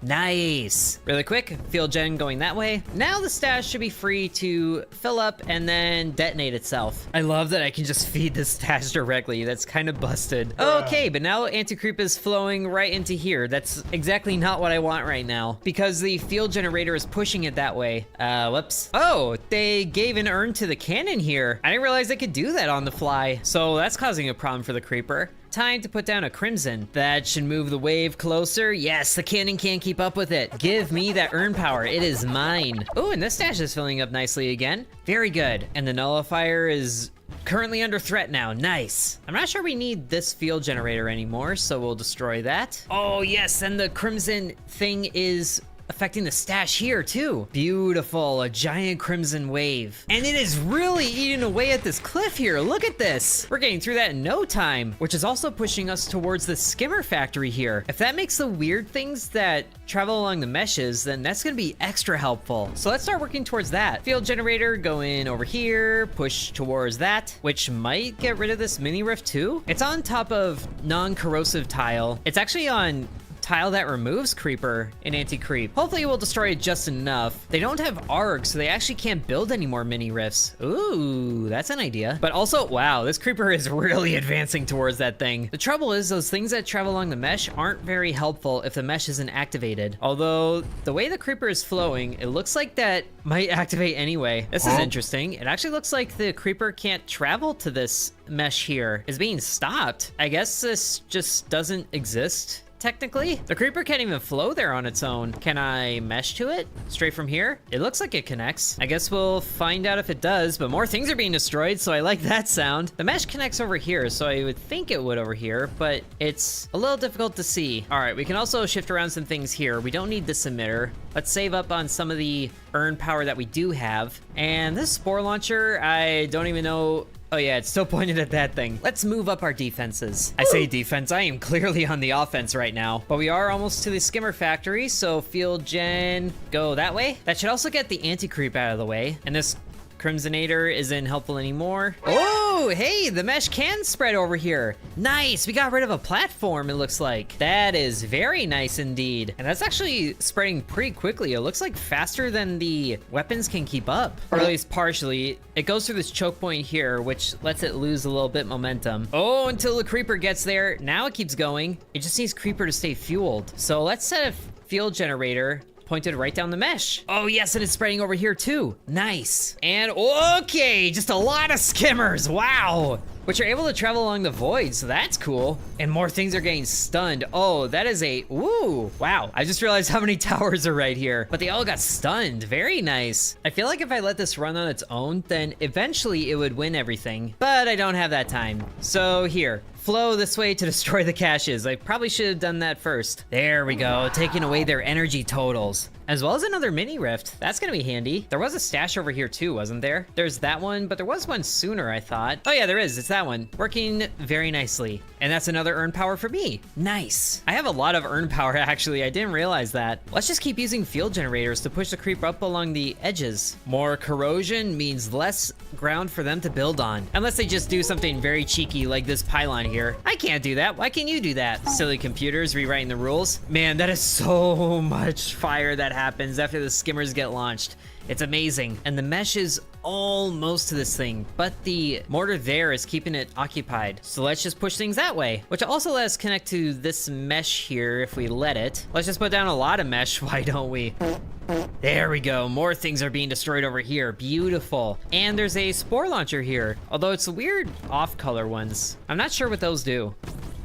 Nice. Really quick, field gen going that way. Now the stash should be free to fill up and then detonate itself. I love that I can just feed the stash directly. That's kind of busted. Okay, but now anti-creep is flowing right into here. That's exactly not what I want right now because the field generator is pushing it that way. Whoops. Oh, they gave an urn to the cannon here. I didn't realize they could do that on the fly. So that's causing a problem for the creeper. Time to put down a crimson. That should move the wave closer. Yes, the cannon can't keep up with it. Give me that urn power. It is mine. Oh, and this stash is filling up nicely again. Very good. And the nullifier is currently under threat now. Nice. I'm not sure we need this field generator anymore, so we'll destroy that. Oh, yes, and the crimson thing is affecting the stash here too. Beautiful, a giant crimson wave. And it is really eating away at this cliff here. Look at this. We're getting through that in no time, which is also pushing us towards the skimmer factory here. If that makes the weird things that travel along the meshes, then that's gonna be extra helpful. So let's start working towards that. Field generator going over here, push towards that, which might get rid of this mini rift too. It's on top of non-corrosive tile. It's actually on tile that removes creeper and anti-creep. Hopefully it will destroy it just enough. They don't have arcs, so they actually can't build any more mini rifts. Ooh, that's an idea. But also, wow, this creeper is really advancing towards that thing. The trouble is those things that travel along the mesh aren't very helpful if the mesh isn't activated. Although the way the creeper is flowing, it looks like that might activate anyway. This is interesting. It actually looks like the creeper can't travel to this mesh here. It's being stopped. I guess this just doesn't exist. Technically, the creeper can't even flow there on its own. Can I mesh to it straight from here? It looks like it connects. I guess we'll find out if it does, but more things are being destroyed, so I like that sound. The mesh connects over here, so I would think it would over here, but it's a little difficult to see. All right, we can also shift around some things here. We don't need this emitter. Let's save up on some of the urn power that we do have. And this spore launcher, I don't even know. Oh yeah, it's still pointed at that thing. Let's move up our defenses. I say defense, I am clearly on the offense right now. But we are almost to the skimmer factory, so field gen, go that way. That should also get the anti-creep out of the way. And this crimsonator isn't helpful anymore. Oh, hey, the mesh can spread over here. Nice, we got rid of a platform, it looks like. That is very nice indeed. And that's actually spreading pretty quickly. It looks like faster than the weapons can keep up, or at least partially. It goes through this choke point here, which lets it lose a little bit momentum. Oh, until the creeper gets there. Now it keeps going. It just needs creeper to stay fueled. So let's set a field generator pointed right down the mesh. Oh yes, and it's spreading over here too. Nice. And okay, just a lot of skimmers, wow. Which are able to travel along the void, so that's cool. And more things are getting stunned. Oh, that is a, ooh, wow. I just realized how many towers are right here, but they all got stunned, very nice. I feel like if I let this run on its own, then eventually it would win everything, but I don't have that time. So here, flow this way to destroy the caches. I probably should have done that first. There we go, taking away their energy totals. as well as another mini rift. That's gonna be handy. There was a stash over here too, wasn't there? There's that one, but there was one sooner, I thought. Oh yeah, there is. It's that one. Working very nicely. And that's another earn power for me. Nice. I have a lot of earn power, actually. I didn't realize that. Let's just keep using field generators to push the creep up along the edges. More corrosion means less ground for them to build on. Unless they just do something very cheeky like this pylon here. I can't do that. Why can you do that? Silly computers rewriting the rules. Man, that is so much fire that happens after the skimmers get launched. It's amazing. And the mesh is almost to this thing, but the mortar there is keeping it occupied. So let's just push things that way, which also let us connect to this mesh here if we let it. Let's just put down a lot of mesh, why don't we? There we go. More things are being destroyed over here. Beautiful. And there's a spore launcher here, although it's weird off-color ones. I'm not sure what those do.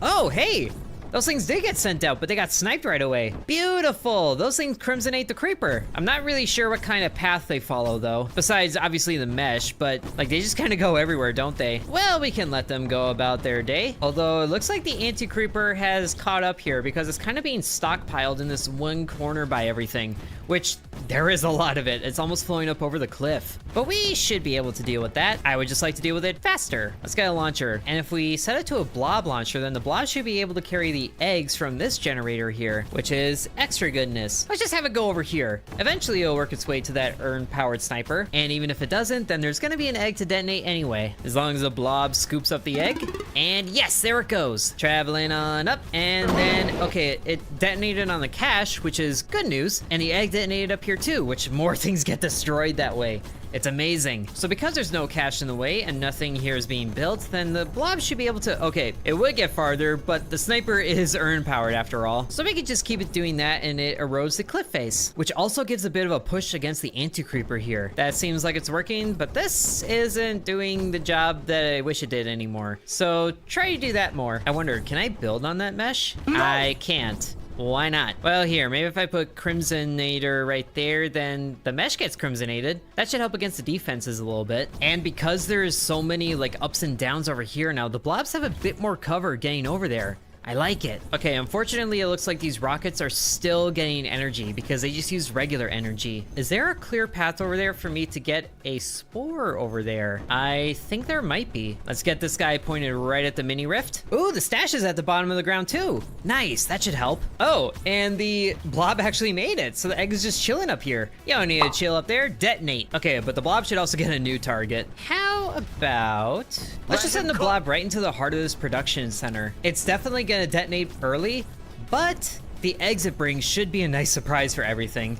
Oh, hey! Those things did get sent out, but they got sniped right away. Beautiful. Those things crimsonate the creeper. I'm not really sure what kind of path they follow though, besides obviously the mesh, but like they just kind of go everywhere, don't they? Well, we can let them go about their day. Although it looks like the anti-creeper has caught up here because it's kind of being stockpiled in this one corner by everything, which there is a lot of it. It's almost flowing up over the cliff, but we should be able to deal with that. I would just like to deal with it faster. Let's get a launcher. And if we set it to a blob launcher, then the blob should be able to carry the eggs from this generator here, which is extra goodness. Let's just have it go over here. Eventually it'll work its way to that urn-powered sniper, and even if it doesn't, then there's gonna be an egg to detonate anyway, as long as the blob scoops up the egg. And yes, there it goes. Traveling on up, and then, okay, it detonated on the cache, which is good news, and the egg detonated up here too, which more things get destroyed that way. It's amazing. So because there's no cache in the way and nothing here is being built, then the blob should be able to, okay, it would get farther, but the sniper is earn powered after all. So we could just keep it doing that and it erodes the cliff face, which also gives a bit of a push against the anti-creeper here. That seems like it's working, but this isn't doing the job that I wish it did anymore. So try to do that more. I wonder, can I build on that mesh? No. I can't. Why not? Well, here, maybe if I put Crimsonator right there, then the mesh gets crimsonated. That should help against the defenses a little bit. And because there's so many like ups and downs over here now, the blobs have a bit more cover getting over there. I like it. Okay, unfortunately, it looks like these rockets are still getting energy because they just use regular energy. Is there a clear path over there for me to get a spore over there? I think there might be. Let's get this guy pointed right at the mini rift. Ooh, the stash is at the bottom of the ground too. Nice, that should help. Oh, and the blob actually made it. So the egg is just chilling up here. You don't need to chill up there, detonate. Okay, but the blob should also get a new target. How about, let's just send the blob right into the heart of this production center. It's definitely gonna detonate early, but the eggs it brings should be a nice surprise for everything.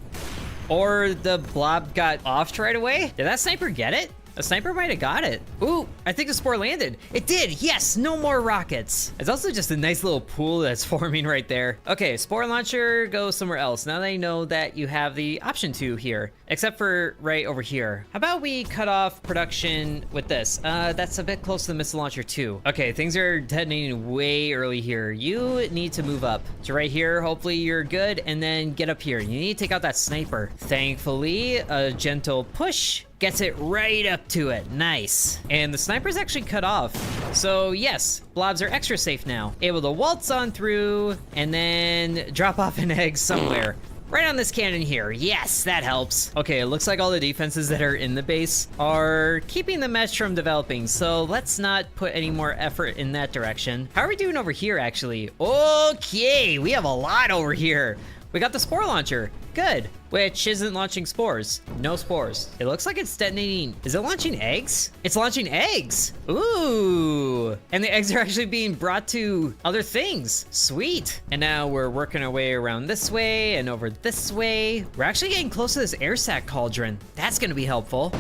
Or the blob got offed right away? Did that sniper get it? A sniper might have got it. Ooh, I think the spore landed. It did, yes, no more rockets. It's also just a nice little pool that's forming right there. Okay, spore launcher, go somewhere else. Now that I know that you have the option to here, except for right over here. How about we cut off production with this? That's a bit close to the missile launcher too. Okay, things are detonating way early here. You need to move up to right here. Hopefully you're good, and then get up here. You need to take out that sniper. Thankfully, a gentle push gets it right up to it. Nice. And the sniper's actually cut off. So yes, blobs are extra safe now. Able to waltz on through and then drop off an egg somewhere. Right on this cannon here. Yes, that helps. Okay, it looks like all the defenses that are in the base are keeping the mesh from developing, so let's not put any more effort in that direction. How are we doing over here, actually? Okay, we have a lot over here. We got the spore launcher. Good. Which isn't launching spores. No spores. It looks like it's detonating. Is it launching eggs? It's launching eggs. Ooh. And the eggs are actually being brought to other things. Sweet. And now we're working our way around this way and over this way. We're actually getting close to this air sac cauldron. That's gonna be helpful.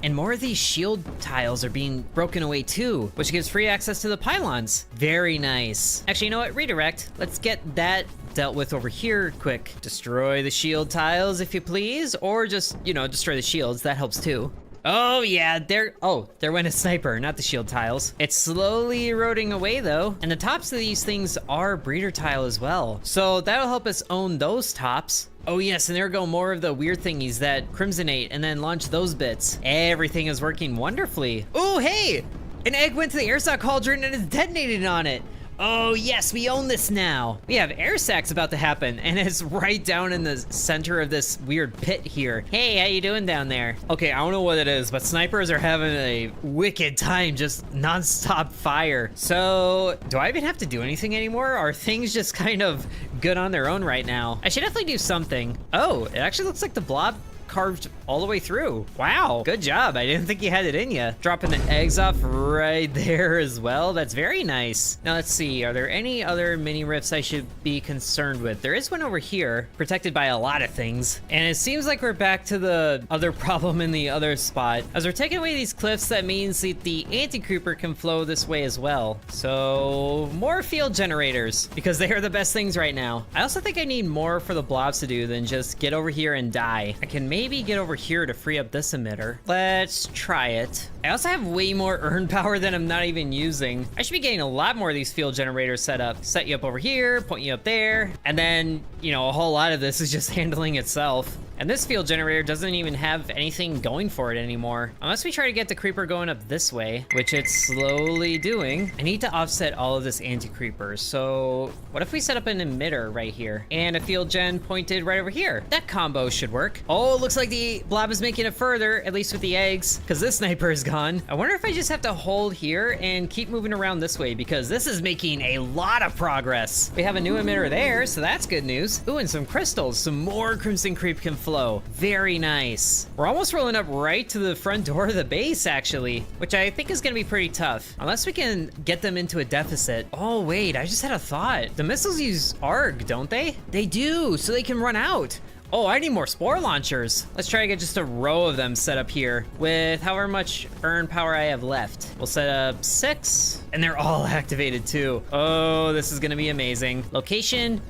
And more of these shield tiles are being broken away too, which gives free access to the pylons. Very nice. Actually, you know what? Redirect. Let's get that dealt with over here quick. Destroy the shield tiles if you please, or just, you know, destroy the shields. That helps too. Oh yeah, there went a sniper, not the shield tiles. It's slowly eroding away though. And the tops of these things are breeder tile as well. So that'll help us own those tops. Oh yes, and there go more of the weird thingies that crimsonate and then launch those bits. Everything is working wonderfully. Oh hey, an egg went to the air sac cauldron and it's detonated on it. Oh yes, we own this now. We have air sacs about to happen, and it's right down in the center of this weird pit here. Hey, how you doing down there? Okay, I don't know what it is, but snipers are having a wicked time, just non-stop fire. So, do I even have to do anything anymore? Are things just kind of good on their own right now? I should definitely do something. Oh, it actually looks like the blob carved all the way through. Wow, good job. I didn't think you had it in you. Dropping the eggs off right there as well. That's very nice. Now let's see, are there any other mini rifts I should be concerned with? There is one over here, protected by a lot of things. And it seems like we're back to the other problem in the other spot. As we're taking away these cliffs, that means that the anti-creeper can flow this way as well. So more field generators, because they are the best things right now. I also think I need more for the blobs to do than just get over here and die. I can maybe get over here to free up this emitter. Let's try it. I also have way more earn power than I'm not even using. I should be getting a lot more of these field generators set up. Set you up over here, point you up there, and then, you know, a whole lot of this is just handling itself. And this field generator doesn't even have anything going for it anymore. Unless we try to get the creeper going up this way, which it's slowly doing. I need to offset all of this anti-creeper. So what if we set up an emitter right here and a field gen pointed right over here? That combo should work. Oh, it looks like the blob is making it further, at least with the eggs, because this sniper is gone. I wonder if I just have to hold here and keep moving around this way, because this is making a lot of progress. We have a new emitter there, so that's good news. Ooh, and some crystals. Some more Crimson Creep can flow. Very nice. We're almost rolling up right to the front door of the base, actually, which I think is gonna be pretty tough, unless we can get them into a deficit. Oh wait, I just had a thought. The missiles use ARG, don't they? They do, so they can run out. Oh, I need more spore launchers. Let's try to get just a row of them set up here with however much earn power I have left. We'll set up 6, and they're all activated too. Oh, this is gonna be amazing. Location.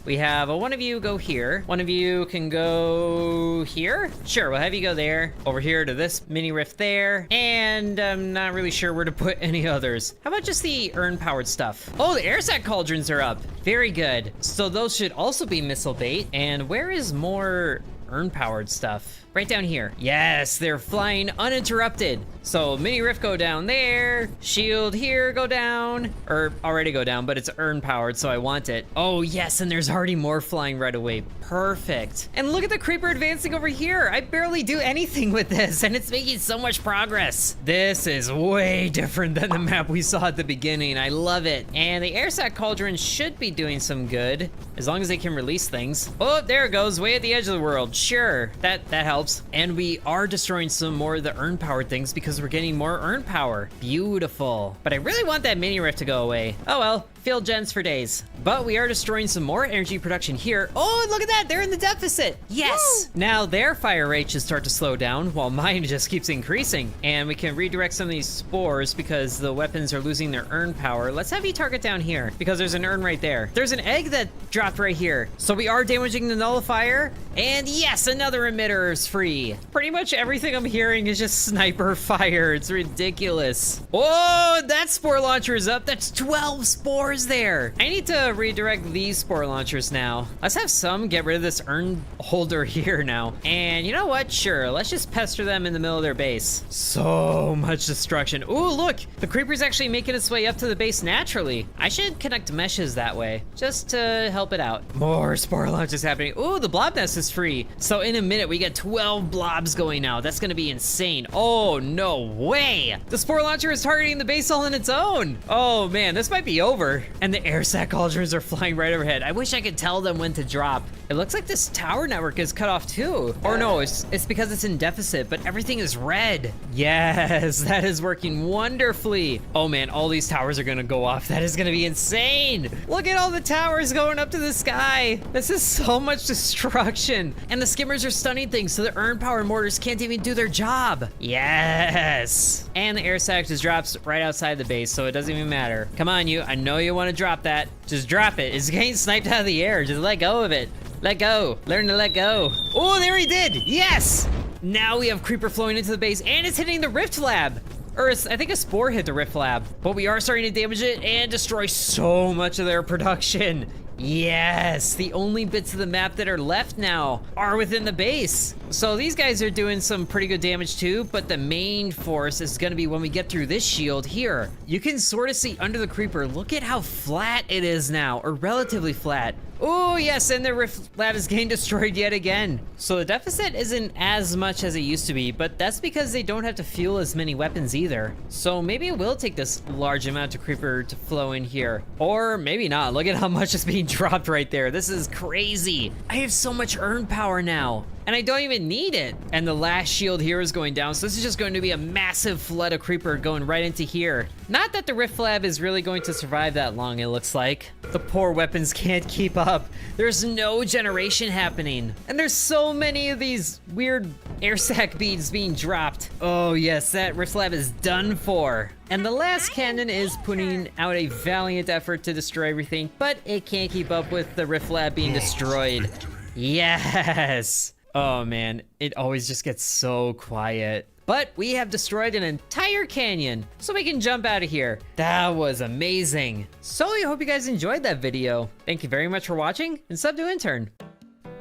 We have one of you go here. One of you can go here. Sure, we'll have you go there. Over here to this mini rift there. And I'm not really sure where to put any others. How about just the earn-powered stuff? Oh, the air sac cauldrons are up. Very good. So those should also be missile bait. And where is more earn-powered stuff? Right down here. Yes, they're flying uninterrupted. So mini rift go down there, shield here go down, or already go down, but it's earn powered, so I want it. Oh yes, and there's already more flying right away. Perfect. And look at the creeper advancing over here. I barely do anything with this, and it's making so much progress. This is way different than the map we saw at the beginning. I love it. And the air sac cauldron should be doing some good, as long as they can release things. Oh, there it goes, way at the edge of the world. Sure, that helps. And we are destroying some more of the earn powered things because we're getting more earn power. Beautiful. But I really want that mini rift to go away. Oh well, field gens for days. But we are destroying some more energy production here. Oh, look at that, they're in the deficit. Yes. Woo! Now their fire rate should start to slow down while mine just keeps increasing. And we can redirect some of these spores because the weapons are losing their earn power. Let's have you target down here because there's an earn right there. There's an egg that dropped right here. So we are damaging the nullifier. And yes, another emitter is free. Pretty much everything I'm hearing is just sniper fire. It's ridiculous. Oh, that spore launcher is up. That's 12 spores there. I need to redirect these spore launchers now. Let's have some get rid of this urn holder here now. And you know what? Sure, let's just pester them in the middle of their base. So much destruction. Ooh, look, the creeper's actually making its way up to the base naturally. I should connect meshes that way just to help it out. More spore launches happening. Ooh, the blob nest is free. So in a minute, we get 12 blobs going out. That's gonna be insane. Oh, no way. The spore launcher is targeting the base all on its own. Oh man, this might be over. And the air sac cauldrons are flying right overhead. I wish I could tell them when to drop. It looks like this tower network is cut off too. Or no, it's because it's in deficit, but everything is red. Yes, that is working wonderfully. Oh man, all these towers are gonna go off. That is gonna be insane. Look at all the towers going up to the sky. This is so much destruction. And the skimmers are stunning things, so the earn power mortars can't even do their job. Yes. And the air sac just drops right outside the base, so it doesn't even matter. Come on, you. I know you want to drop that. Just drop it. It's getting sniped out of the air. Just let go of it. Let go. Learn to let go. Oh, there he did. Yes. Now we have creeper flowing into the base, and it's hitting the rift lab. Or I think a spore hit the rift lab, but we are starting to damage it and destroy so much of their production. Yes, the only bits of the map that are left now are within the base. So these guys are doing some pretty good damage too, but the main force is gonna be when we get through this shield here. You can sort of see under the creeper, look at how flat it is now, or relatively flat. Oh yes, and the rift lab is getting destroyed yet again. So the deficit isn't as much as it used to be, but that's because they don't have to fuel as many weapons either. So maybe it will take this large amount of creeper to flow in here. Or maybe not, look at how much is being dropped right there. This is crazy. I have so much earn power now, and I don't even need it. And the last shield here is going down, so this is just going to be a massive flood of creeper going right into here. Not that the rift lab is really going to survive that long, it looks like. The poor weapons can't keep up. There's no generation happening. And there's so many of these weird air sac beads being dropped. Oh yes, that rift lab is done for. And the last cannon is putting out a valiant effort to destroy everything, but it can't keep up with the rift lab being destroyed. Yes! Oh man, it always just gets so quiet. But we have destroyed an entire canyon, so we can jump out of here. That was amazing. So I hope you guys enjoyed that video. Thank you very much for watching, and sub to Intern.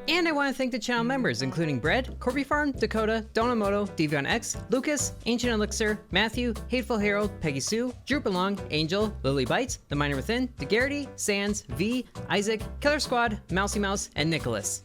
And I want to thank the channel members, including Bread, Corby Farm, Dakota, Donamoto, Devion X, Lucas, Ancient Elixir, Matthew, Hateful Harold, Peggy Sue, Drew Belong, Angel, Lily Bites, The Miner Within, DeGarrity, Sands, V, Isaac, Killer Squad, Mousy Mouse, and Nicholas.